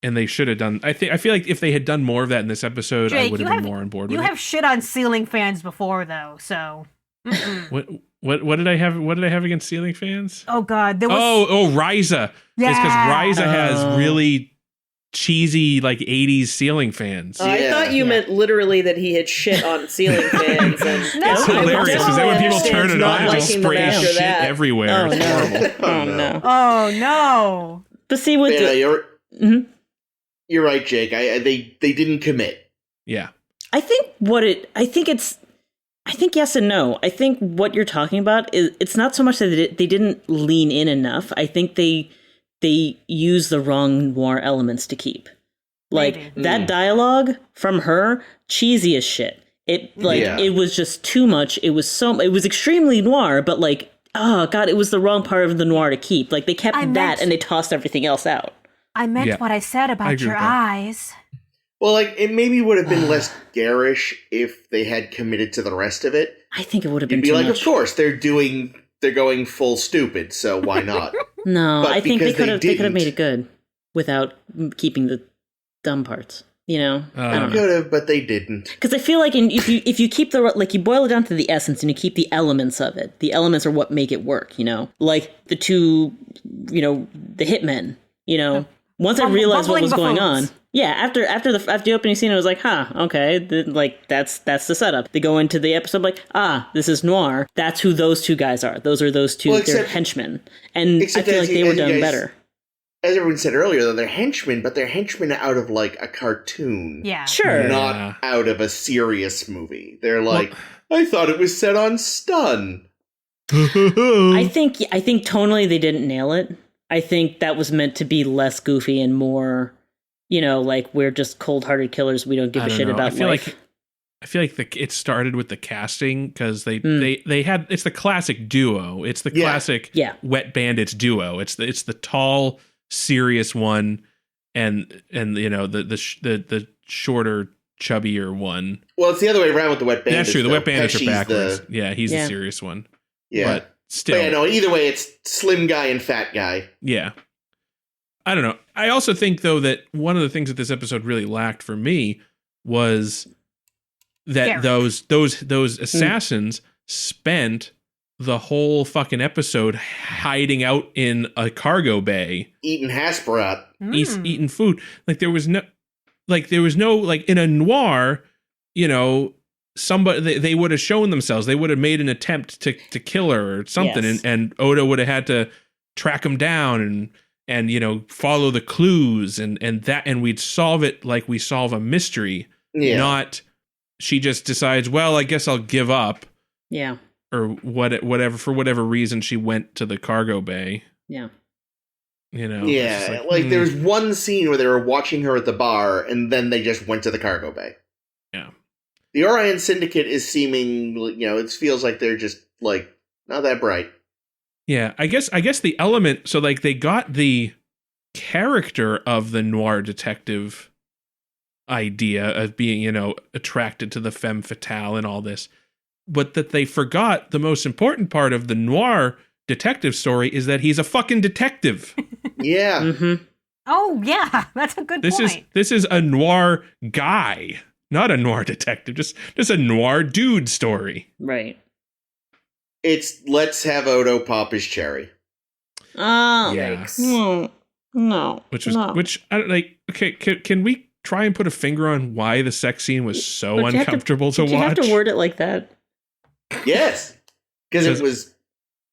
And they should have done. I feel like if they had done more of that in this episode, I Jake, would you have been have- more on board You with have shit on ceiling fans before, though, so. it. What did I have? What did I have against ceiling fans? Oh, God. There was. Oh, Ryza. Yeah. It's because Ryza has Oh. really cheesy like 80s ceiling fans. I Yeah. thought you meant literally that he had shit on ceiling fans. And No, It's I would hilarious because then when people turn it Not on, it just liking them sprays after shit that. everywhere. Oh, It's no. horrible. Oh, no. Oh, no. But see, with Yeah, the, Mhm. you're right, Jake. They didn't commit. Yeah. I think yes and no. I think what you're talking about is it's not so much that they didn't lean in enough. I think they use the wrong noir elements to keep. Like Maybe. that dialogue from her, cheesy as shit. It Yeah. it was just too much. It was extremely noir, but like, oh god, it was the wrong part of the noir to keep. Like they kept I that meant- and they tossed everything else out. I meant Yeah. what I said I about agree your with that. eyes. Well, like it maybe would have been less garish if they had committed to the rest of it. I think it would have been You'd be too like, much. of course they're going full stupid, so why not? No, But I think they because they could have made didn't. it good without keeping the dumb parts. You know, I don't know. Could have, but they didn't. Because I feel like if you keep you boil it down to the essence and you keep the elements of it. The elements are what make it work. You know, like the two, the hitmen. Once I realized what was going on. Yeah, after the opening scene, I was like, okay, that's the setup. They go into the episode like, this is noir. That's who those two guys are. Those are those two. Well, they're except- henchmen, and I except feel as like you- they were as you done guys- better. As everyone said earlier, though, they're henchmen, but they're henchmen out of like a cartoon. Yeah. Sure. Yeah. Not out of a serious movie. They're like, I thought it was set on stun. I think tonally they didn't nail it. I think that was meant to be less goofy and more, like we're just cold-hearted killers. We don't give I a don't shit know. about life. I feel like it started with the casting because they had it's the classic duo. It's the classic Wet Bandits duo. It's the tall, serious one, and the shorter, chubbier one. Well, it's the other way around with the Wet Bandits. That's true. The though. Wet Bandits are Pesci's backwards. He's Yeah. the serious one. Yeah. But still, But yeah, no, either way, it's slim guy and fat guy. yeah. I don't know. I also think though that one of the things that this episode really lacked for me was that Derek. those assassins spent the whole fucking episode hiding out in a cargo bay, Eating Hasperat. eating food. Like there was no in a noir, somebody they would have shown themselves. They would have made an attempt to kill her or something, Yes. and Odo would have had to track them down and follow the clues and we'd solve it like we solve a mystery. Yeah. Not she just decides, well, I guess I'll give up. Yeah. or whatever, for whatever reason she went to the cargo bay. Yeah. You know? Yeah, like there was one scene where they were watching her at the bar, and then they just went to the cargo bay. Yeah. The Orion Syndicate is seeming, it feels like they're just, like, not that bright. Yeah, I guess the element, so like they got the character of the noir detective idea of being, attracted to the femme fatale and all this, but that they forgot the most important part of the noir detective story is that he's a fucking detective. Yeah. Mm-hmm. Oh, yeah, that's a good point. This is a noir guy, not a noir detective, just a noir dude story. Right. It's let's have Odo pop his cherry. Oh, Yeah. No. Which I don't like. Okay, can we try and put a finger on why the sex scene was so uncomfortable to watch? You have to word it like that. Yes, because it was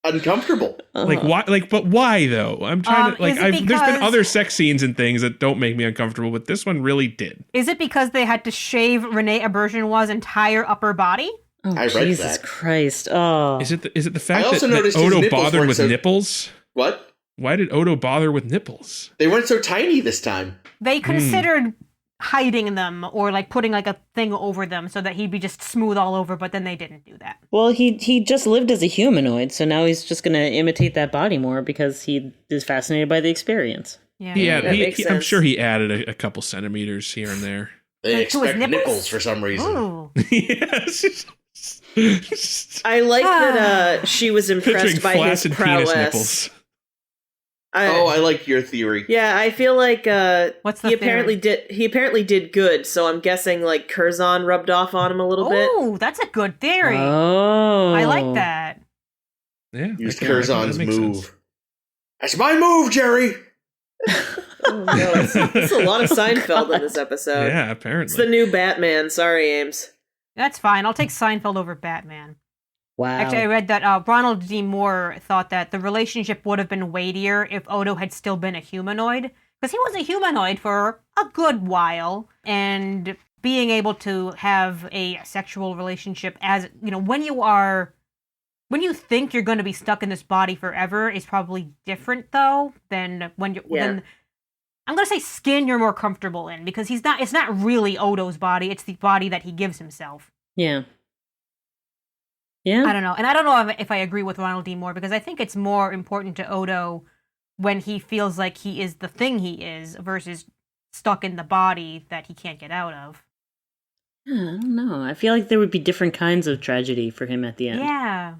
uncomfortable. Like why? Like, but why though? I'm trying to like. There's been other sex scenes and things that don't make me uncomfortable, but this one really did. Is it because they had to shave Renee Auberjonois' entire upper body? Oh, I read Jesus that. Christ! Oh, Is it the fact also that noticed his Odo nipples bothered weren't with so- nipples? What? Why did Odo bother with nipples? They weren't so tiny this time. They considered hiding them or like putting like a thing over them so that he'd be just smooth all over, but then they didn't do that. well, he just lived as a humanoid, so now he's just gonna imitate that body more because he is fascinated by the experience. Yeah. that makes I'm sense. sure he added a couple centimeters here and there. They Like, to his expect nipples? nipples for some reason. Ooh. Yes. I like that she was impressed Picturing by his flaccid penis prowess. nipples. I like your theory. Yeah, I feel like What's the he apparently did good, so I'm guessing like Curzon rubbed off on him a little bit. Oh, that's a good theory. Oh, I like that. Yeah, Used that Curzon's makes move. sense. That's my move, Jerry! Oh, no, it's a lot of Seinfeld in this episode. Yeah, It's the apparently. new Batman. Sorry, Ames. That's fine. I'll take Seinfeld over Batman. Wow. Actually, I read that Ronald D. Moore thought that the relationship would have been weightier if Odo had still been a humanoid. Because he was a humanoid for a good while. And being able to have a sexual relationship as, when you think you're going to be stuck in this body forever is probably different, though, than when you're... Yeah. Then, I'm going to say skin you're more comfortable in. Because it's not really Odo's body. It's the body that he gives himself. Yeah. Yeah. I don't know. And I don't know if I agree with Ronald D. Moore, because I think it's more important to Odo when he feels like he is the thing he is versus stuck in the body that he can't get out of. I don't know. I feel like there would be different kinds of tragedy for him at the end. Yeah.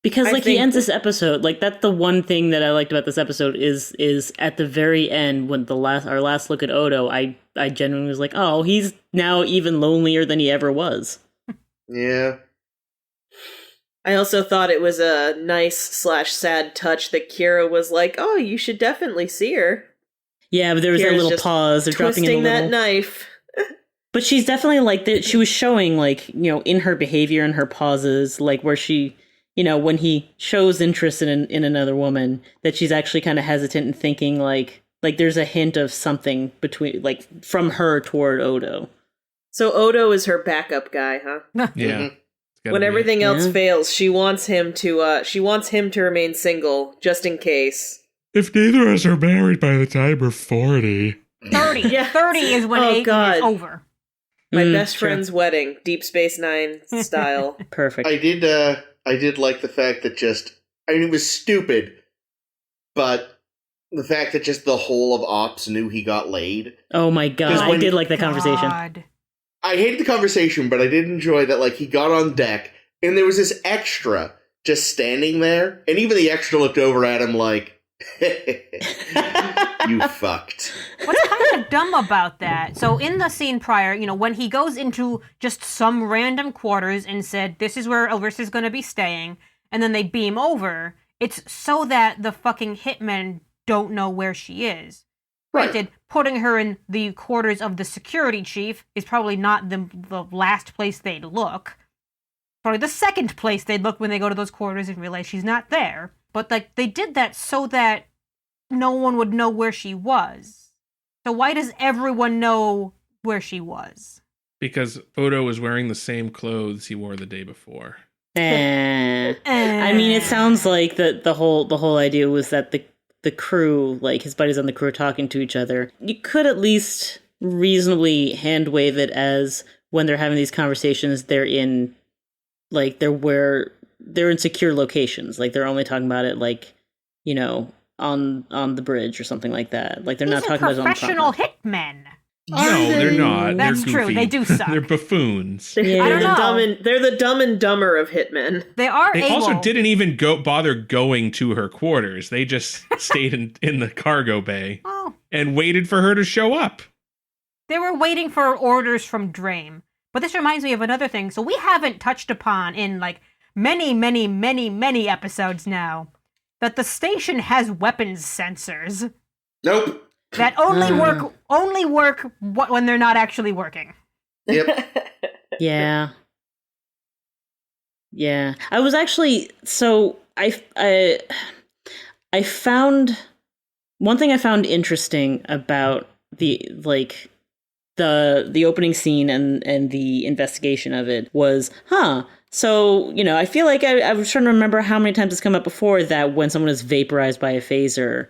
Because I he think- ends this episode, like that's the one thing that I liked about this episode is at the very end when our last look at Odo, I genuinely was like, oh, he's now even lonelier than he ever was. Yeah. I also thought it was a nice/sad touch that Kira was like, "Oh, you should definitely see her." Yeah, but there was that Kira's little just pause. They're dropping in a Twisting that little. knife. But she's definitely like that. She was showing like in her behavior and her pauses, like where she, when he shows interest in another woman, that she's actually kind of hesitant and thinking like there's a hint of something between from her toward Odo. So Odo is her backup guy, huh? Yeah. Mhm. It's gotta When be. everything else Yeah. fails, she wants him to remain single just in case. If neither of us are married by the time we're 40. 30. Yeah. 30 is when Oh, 8 God. is over. My best sure. friend's wedding, Deep Space Nine style. Perfect. I did like the fact that it was stupid, but the fact that just the whole of Ops knew he got laid. Oh my god, 'Cause I when- did like that conversation. God. I hated the conversation, but I did enjoy that, he got on deck, and there was this extra just standing there, and even the extra looked over at him like, you fucked. What's kind of dumb about that? So in the scene prior, when he goes into just some random quarters and said, this is where Alrissa's going to be staying, and then they beam over, it's so that the fucking hitmen don't know where she is. Right. Granted, putting her in the quarters of the security chief is probably not the last place they'd look. Probably the second place they'd look when they go to those quarters and realize she's not there. But they did that so that no one would know where she was. So why does everyone know where she was? Because Odo was wearing the same clothes he wore the day before. I mean, it sounds like the whole idea was that the crew, like his buddies on the crew, are talking to each other. You could at least reasonably hand wave it as when they're having these conversations, they're in secure locations. Like they're only talking about it, like, you know, on the bridge or something like that. Like they're not talking about it on the professional hitmen. No, they're not. That's they're true. goofy. They do suck. They're buffoons. I don't know. They're the dumb and dumber of hitmen. They are They able. also didn't even bother going to her quarters. They just stayed in the cargo bay and waited for her to show up. They were waiting for orders from Drame. But this reminds me of another thing. So we haven't touched upon in like many, many, many, many episodes now that the station has weapons sensors. Nope. That only work when they're not actually working. Yep. Yeah. Yeah. I was actually, so I found one thing I found interesting about the opening scene and the investigation of it was, so, you know, I feel like I was trying to remember how many times it's come up before that when someone is vaporized by a phaser,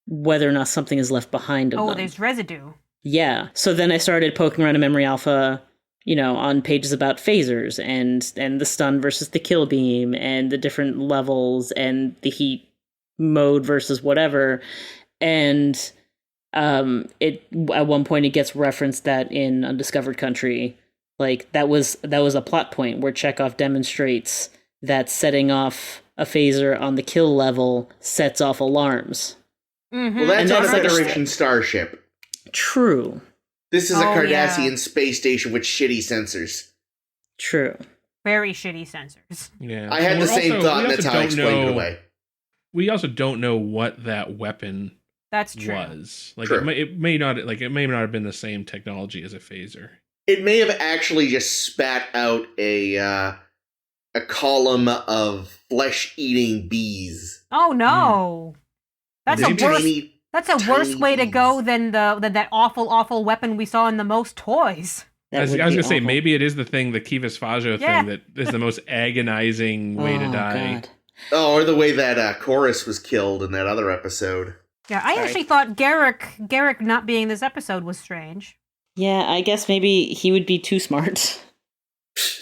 whether or not something is left behind of them. There's residue. Yeah. So then I started poking around in Memory Alpha, you know, on pages about phasers and the stun versus the kill beam and the different levels and the heat mode versus whatever. And it at one point it gets referenced that in Undiscovered Country, like that was a plot point where Chekhov demonstrates that setting off a phaser on the kill level sets off alarms. Mm-hmm. Well, that's on a like Federation starship. True. This is a Cardassian space station with shitty sensors. True. Very shitty sensors. Yeah. I had the same thought, and that's how I explained it away. We also don't know what that weapon That's true. was. Like True. it may not have been the same technology as a phaser. It may have actually just spat out a column of flesh-eating bees. Oh no. That's Maybe a worse way to go than that awful weapon we saw in the most toys. I was going to say, maybe it is the thing, the Kivas Fajo thing, that is the most agonizing way to die. God. Oh, or the way that Chorus was killed in that other episode. Yeah, I actually thought Garrick not being in this episode was strange. Yeah, I guess maybe he would be too smart.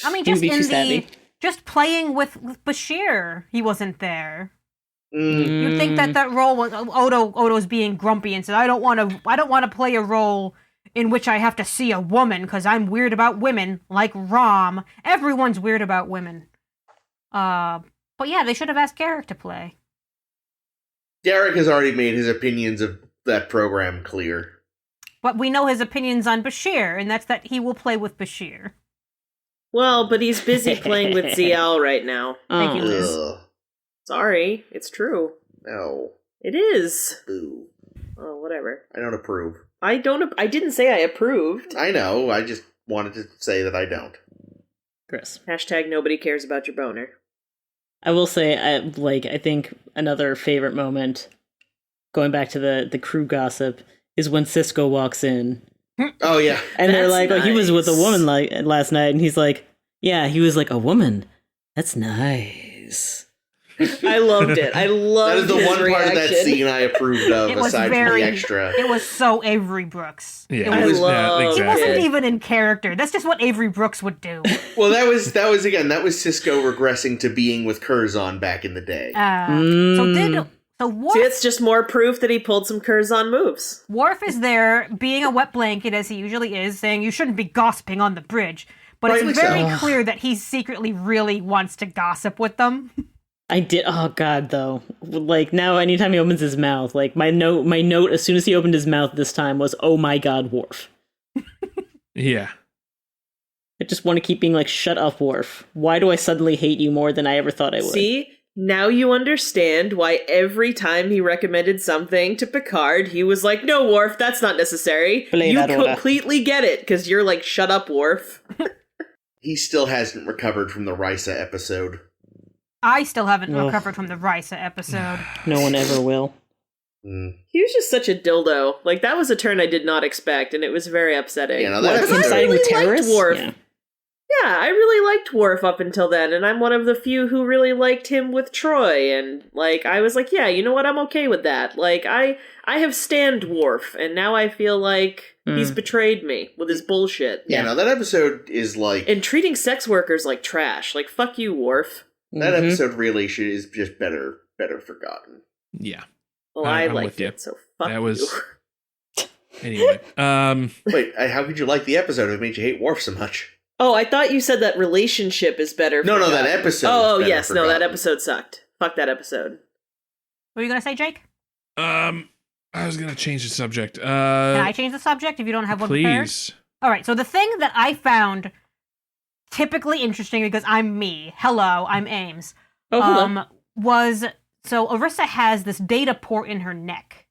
I mean, He would be too savvy. just playing with Bashir, he wasn't there. Mm. You'd think that role was Odo's being grumpy and said, I don't want to play a role in which I have to see a woman because I'm weird about women, like Rom. Everyone's weird about women. But yeah, they should have asked Garrick to play. Derek has already made his opinions of that program clear. But we know his opinions on Bashir, and that's that he will play with Bashir. Well, but he's busy playing with ZL right now. Thank you, Liz. Ugh. Sorry, it's true. No. It is. Boo. Oh, whatever. I don't approve. I didn't say I approved. I know. I just wanted to say that I don't. Chris. Hashtag nobody cares about your boner. I will say, I think another favorite moment, going back to the crew gossip, is when Cisco walks in. Oh, yeah. And they're That's like, oh, he was with a nice. woman last night. And he's like, yeah, he was like, a woman? That's nice. I loved it. I That loved is the his one part of that reaction. scene I approved of, It was aside from very- the extra. It was so Avery Brooks. Yeah, It was, love he exactly. wasn't it. even in character. That's just what Avery Brooks would do. Well, that was Cisco regressing to being with Curzon back in the day. So Worf, See, it's just more proof that he pulled some Curzon moves. Worf is there, being a wet blanket as he usually is, saying you shouldn't be gossiping on the bridge. But Rightly it's very so. clear that he secretly really wants to gossip with them. I did. Oh God, though. Like now, anytime he opens his mouth, like my note as soon as he opened his mouth this time was, "Oh my God, Worf." Yeah. I just want to keep being like, "Shut up, Worf. Why do I suddenly hate you more than I ever thought I would?" See? Now you understand why every time he recommended something to Picard, he was like, no, Worf, that's not necessary. Play You that order. completely get it, because you're like, shut up, Worf. He still hasn't recovered from the Risa episode. I still haven't Ugh. recovered from the Risa episode. No one ever will. Mm. He was just such a dildo. Like, that was a turn I did not expect, and it was very upsetting. Yeah, no, that's Him I siding really with liked terrorists? Worf. Yeah. Yeah, I really liked Worf up until then, and I'm one of the few who really liked him with Troy, and, like, I was like, yeah, you know what, I'm okay with that. Like, I have stanned Worf, and now I feel like he's betrayed me with his bullshit. Yeah, no, that episode is like... And treating sex workers like trash. Like, fuck you, Worf. That episode really is just better forgotten. Yeah. Well, I liked it, so fuck that you. was... Anyway. Wait, how could you like the episode if it made you hate Worf so much? Oh, I thought you said that relationship is better No, forgotten. that episode Oh, is better yes, forgotten. no, that episode sucked. Fuck that episode. What were you going to say, Jake? I was going to change the subject. Can I change the subject if you don't have one prepared? Please. All right, so the thing that I found typically interesting, because I'm me, hello, I'm Ames, was, so Orissa has this data port in her neck.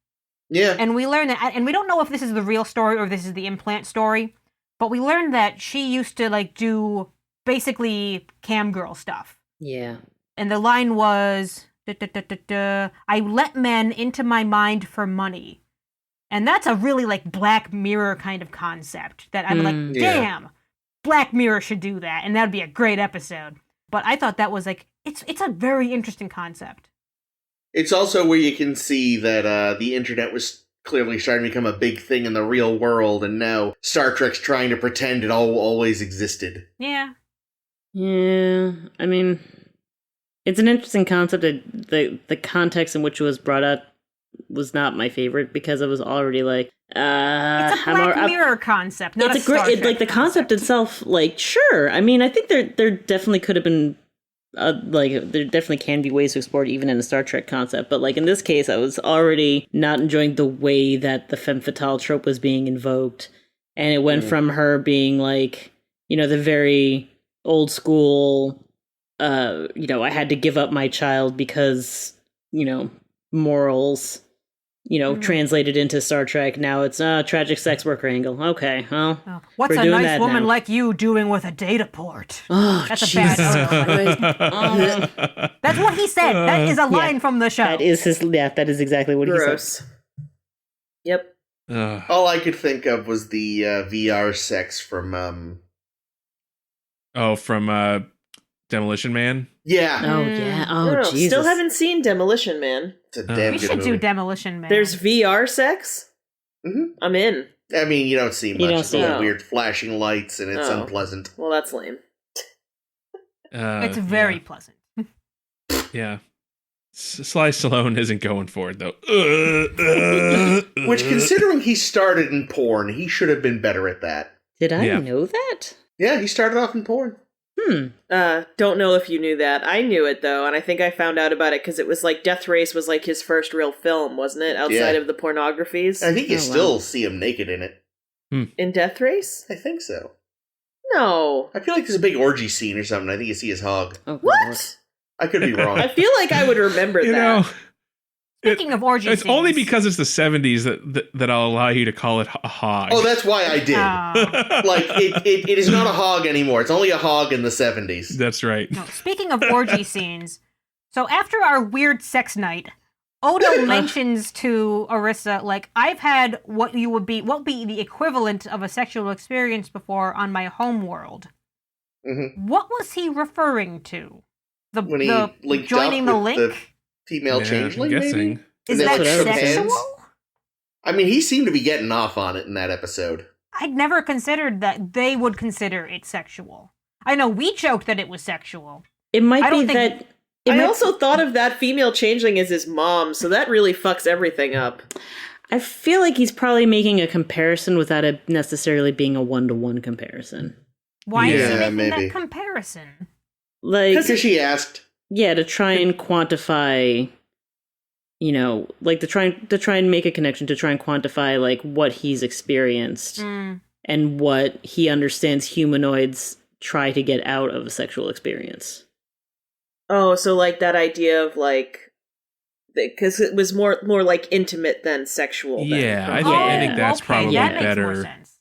Yeah. And we learn that, and we don't know if this is the real story or this is the implant story, but we learned that she used to, like, do basically cam girl stuff. Yeah. And the line was, I let men into my mind for money. And that's a really, like, Black Mirror kind of concept that I'm like, damn, Black Mirror should do that, and that would be a great episode. But I thought that was, like, it's a very interesting concept. It's also where you can see that the internet was clearly starting to become a big thing in the real world, and now Star Trek's trying to pretend it always existed. Yeah. Yeah, I mean, it's an interesting concept. The context in which it was brought up was not my favorite because I was already like, it's a Black Mirror concept, not it's a Star Trek like the concept itself. Like, sure, I mean, I think there definitely could have been. Like, there definitely can be ways to explore it even in a Star Trek concept, but, like, in this case, I was already not enjoying the way that the femme fatale trope was being invoked, and it went from her being, like, you know, the very old school, you know, I had to give up my child because, you know, morals, you know, translated into Star Trek. Now it's a tragic sex worker angle. Okay, well, what's we're a doing nice that woman now. like you doing with a data port? Oh, That's a Jesus bad. That's what he said. That is a line from the show. That is that is exactly what he Gross. said. Yep. All I could think of was the VR sex from... from Demolition Man? Yeah. Oh, yeah. Oh, No, Jesus. still haven't seen Demolition Man. It's a damn We good should movie. do Demolition Man. There's VR sex? Mhm. I'm in. I mean, you don't see much. don't It's see all it. weird flashing lights, and it's Oh. unpleasant. Well, that's lame. It's very pleasant. Yeah. Sly Stallone isn't going for it, though. Which, considering he started in porn, he should have been better at that. Did I Yeah. know that? Yeah, he started off in porn. Don't know if you knew that. I knew it, though, and I think I found out about it because it was like Death Race was like his first real film, wasn't it? Outside Yeah. of the pornographies. I think you Oh, still wow. see him naked in it. In Death Race? I think so. No. I feel like there's a big orgy scene or something. I think you see his hog. Oh, Lord. What? I could be wrong. I feel like I would remember You that. know, Speaking of orgy it's scenes. only because it's the 70s that I'll allow you to call it a hog. Oh, that's why I did. Like, it is not a hog anymore. It's only a hog in the 70s. That's right. No, speaking of orgy scenes, so after our weird sex night, Odo mentions to Orissa, like, I've had what would be the equivalent of a sexual experience before on my home world. Mhm. What was he referring to? When he the linked joining up the with link? the female Yeah, changeling, I'm maybe? guessing. Is And they, that like, shook sexual? hands? I mean, he seemed to be getting off on it in that episode. I'd never considered that they would consider it sexual. I know we joked that it was sexual. It might I be don't think- that. It I might- also thought of that female changeling as his mom, so that really fucks everything up. I feel like he's probably making a comparison without it necessarily being a one-to-one comparison. Why is he Yeah, making maybe. that comparison? Like, Because she asked. yeah, to try and quantify, you know, like to try and make a connection, to try and quantify like what he's experienced and what he understands humanoids try to get out of a sexual experience. Oh, so like that idea of like, because it was more like intimate than sexual. Then. Yeah, I Yeah. think that's okay, probably that makes better. more sense.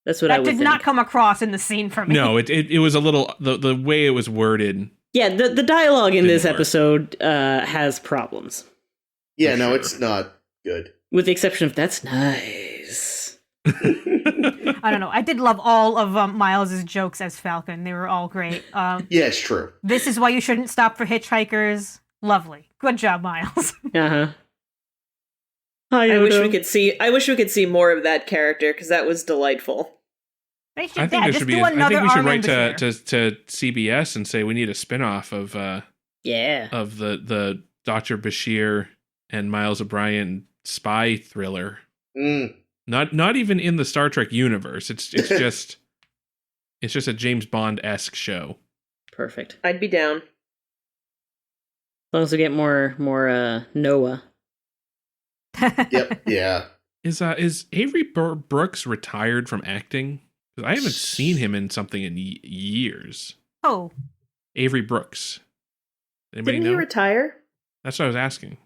That's what I That would did think. not come across in the scene for me. No, it was a little the way it was worded. Yeah, the dialogue in this Didn't work. episode has problems, Yeah, For no, sure. it's not good. with the exception of that's nice. I don't know. I did love all of Miles's jokes as Falcon. They were all great. Yeah, it's true. This is why you shouldn't stop for hitchhikers. Lovely. Good job, Miles. Uh-huh. Hi, I wish Odo. we could see. I wish we could see more of that character because that was delightful. They should, I think there just should be. do I another think we should Arm write and to Bashir. CBS and say we need a spinoff of Yeah. the Dr. Bashir and Miles O'Brien spy thriller. Mm. Not even in the Star Trek universe. It's just a James Bond-esque show. Perfect. I'd be down. As long as we get more Noah. Yep. Yeah. Is Avery Brooks retired from acting? Because I haven't seen him in something in years. Oh, Avery Brooks. Anybody Didn't know? he retire? That's what I was asking.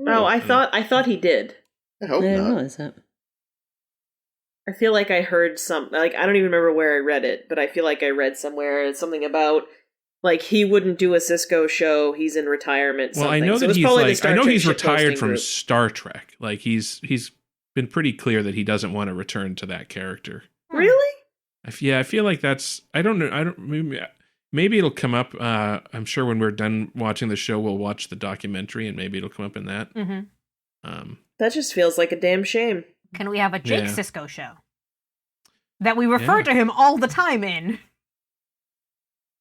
Oh, I thought he did. I hope I didn't not. realize that. I feel like I heard I don't even remember where I read it, but I feel like I read somewhere something about like he wouldn't do a Cisco show. He's in retirement. Well, something. I know So that it's he's probably the like Star I know Trek he's shitposting retired from group. Star Trek. Like he's been pretty clear that he doesn't want to return to that character. Really? I feel like that's I don't know. Maybe it'll come up. I'm sure when we're done watching the show, we'll watch the documentary, and maybe it'll come up in that. mm-hmm. That just feels like a damn shame. Can we have a Jake Yeah. Sisko show that we refer Yeah. to him all the time in?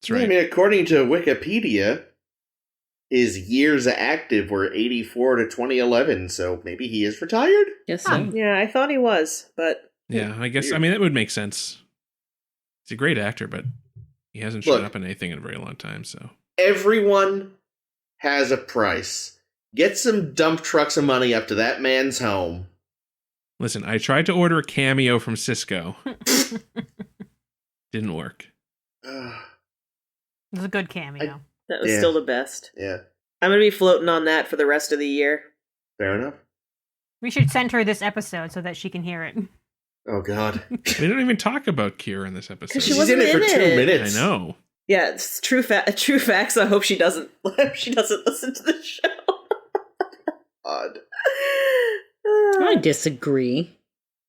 That's right. I mean, according to Wikipedia, his years active were 84 to 2011, so maybe he is retired? Yes, Huh. so. Yeah, I thought he was, but Yeah, I guess. Weird. I mean, that would make sense. He's a great actor, but he hasn't shown Look. up in anything in a very long time. So Everyone has a price. Get some dump trucks of money up to that man's home. listen, I tried to order a cameo from Cisco. Didn't work. It was a good cameo. that was Yeah. still the best. Yeah, I'm gonna be floating on that for the rest of the year. fair enough. We should send her this episode so that she can hear it. Oh, God. We don't even talk about Kira in this episode. She She's wasn't in it for in 2 it. minutes. I know. Yeah, it's true facts. I hope she doesn't. She doesn't listen to the show. Odd. I disagree.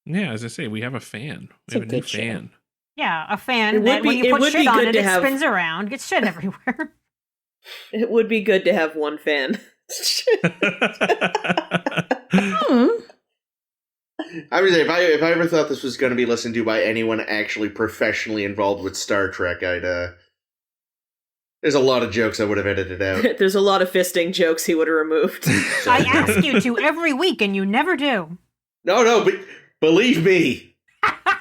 Yeah, as I say, we have a fan. It's We a have a new good show. fan. Yeah, a fan It would that when be- you it put would shit be on good it, to it have- spins around, gets shit everywhere. It would be good to have one fan. I would say, if I ever thought this was going to be listened to by anyone actually professionally involved with Star Trek, there's a lot of jokes I would have edited out. There's a lot of fisting jokes he would have removed. I ask you to every week, and you never do. No, but believe me,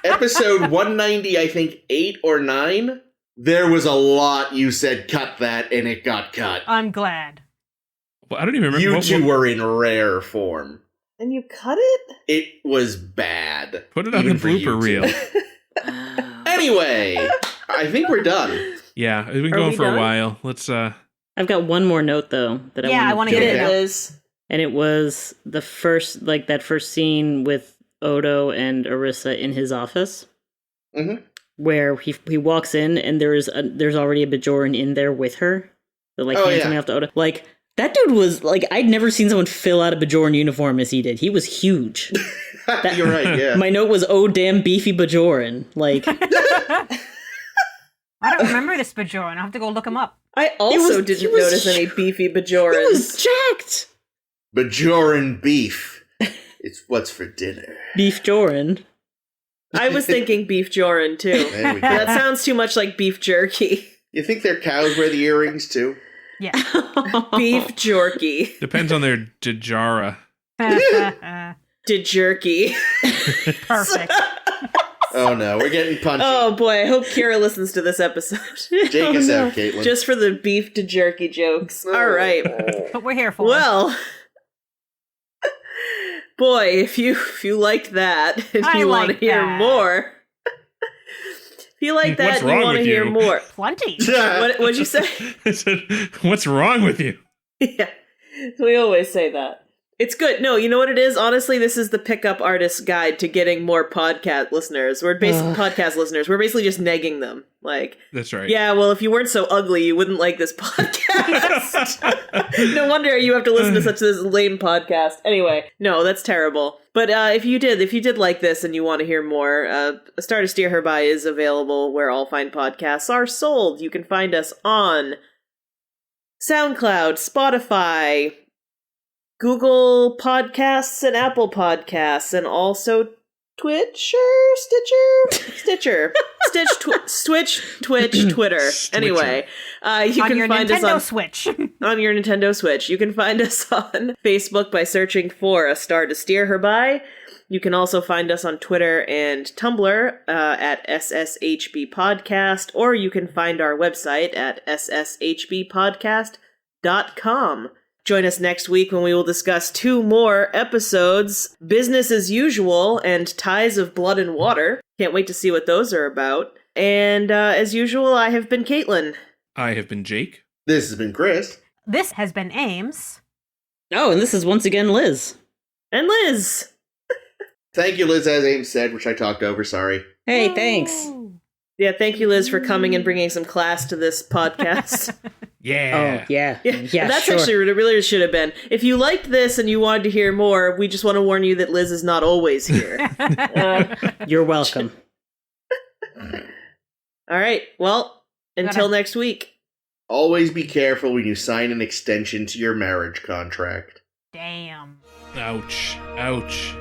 episode 190, I think 8 or 9, there was a lot you said cut that, and it got cut. I'm glad. Well, I don't even remember. You what- two were in rare form. And you cut it? It was bad. Put it on even the for you blooper two. reel. Anyway, I think we're done. Yeah, we've been Are going we for done? a while. Let's I've got one more note though that Yeah, I I want wanna to get Get it it, out. Liz. and it was the first, like that first scene with Odo and Arissa in his office, Mhm. where he walks in and there's already a Bajoran in there with her, that like Oh, hands yeah. something off to Odo. Like that dude was like, I'd never seen someone fill out a Bajoran uniform as he did. He was huge. You're right, yeah. My note was, "Oh damn, beefy Bajoran!" Like I don't remember this Bajoran. I'll have to go look him up. I also he didn't was- notice any beefy he Bajorans. was jacked. Bajoran beef. It's what's for dinner. Beef Joran. I was thinking beef Joran too. There we But that go. sounds too much like beef jerky. You think their cows wear the earrings too? Yeah. Beef jerky. depends on their Dajara. De jerky. Perfect. Oh no, we're getting punchy. Oh boy, I hope Kira listens to this episode. Jake us out, Caitlin. Just for the beef de jerky jokes. All right. What we're here for. Well, boy, if you liked that and I you want to like hear that. more, if you like that What's and you wrong want to with hear you? more, Plenty. what'd you say? I said, "What's wrong with you?" Yeah, we always say that. It's good. No, you know what it is? Honestly, this is the pickup artist's guide to getting more podcast listeners. We're basically just negging them. Like, that's right. Yeah, well, if you weren't so ugly, you wouldn't like this podcast. No wonder you have to listen to such this lame podcast. Anyway, no, that's terrible. But if you did like this and you want to hear more, A Star to Steer Her By is available where all fine podcasts are sold. You can find us on SoundCloud, Spotify, Google Podcasts, and Apple Podcasts, and also Twitch, Twitter. Anyway, you can find us on Switch. On your Nintendo Switch. You can find us on Facebook by searching for A Star to Steer Her By. You can also find us on Twitter and Tumblr at SSHB Podcast, or you can find our website at sshbpodcast.com. Join us next week when we will discuss 2 more episodes, Business as Usual and Ties of Blood and Water. Can't wait to see what those are about. And as usual, I have been Caitlin. I have been Jake. This has been Chris. This has been Ames. Oh, and this is once again Liz. And Liz. Thank you, Liz, as Ames said, which I talked over, sorry. Hey, thanks. Yeah, thank you, Liz, for coming and bringing some class to this podcast. Yeah. Oh, yeah. That's sure. actually what it really should have been. If you liked this and you wanted to hear more, we just want to warn you that Liz is not always here. You're welcome. All right. Well, until next week. Always be careful when you sign an extension to your marriage contract. Damn. Ouch. Ouch.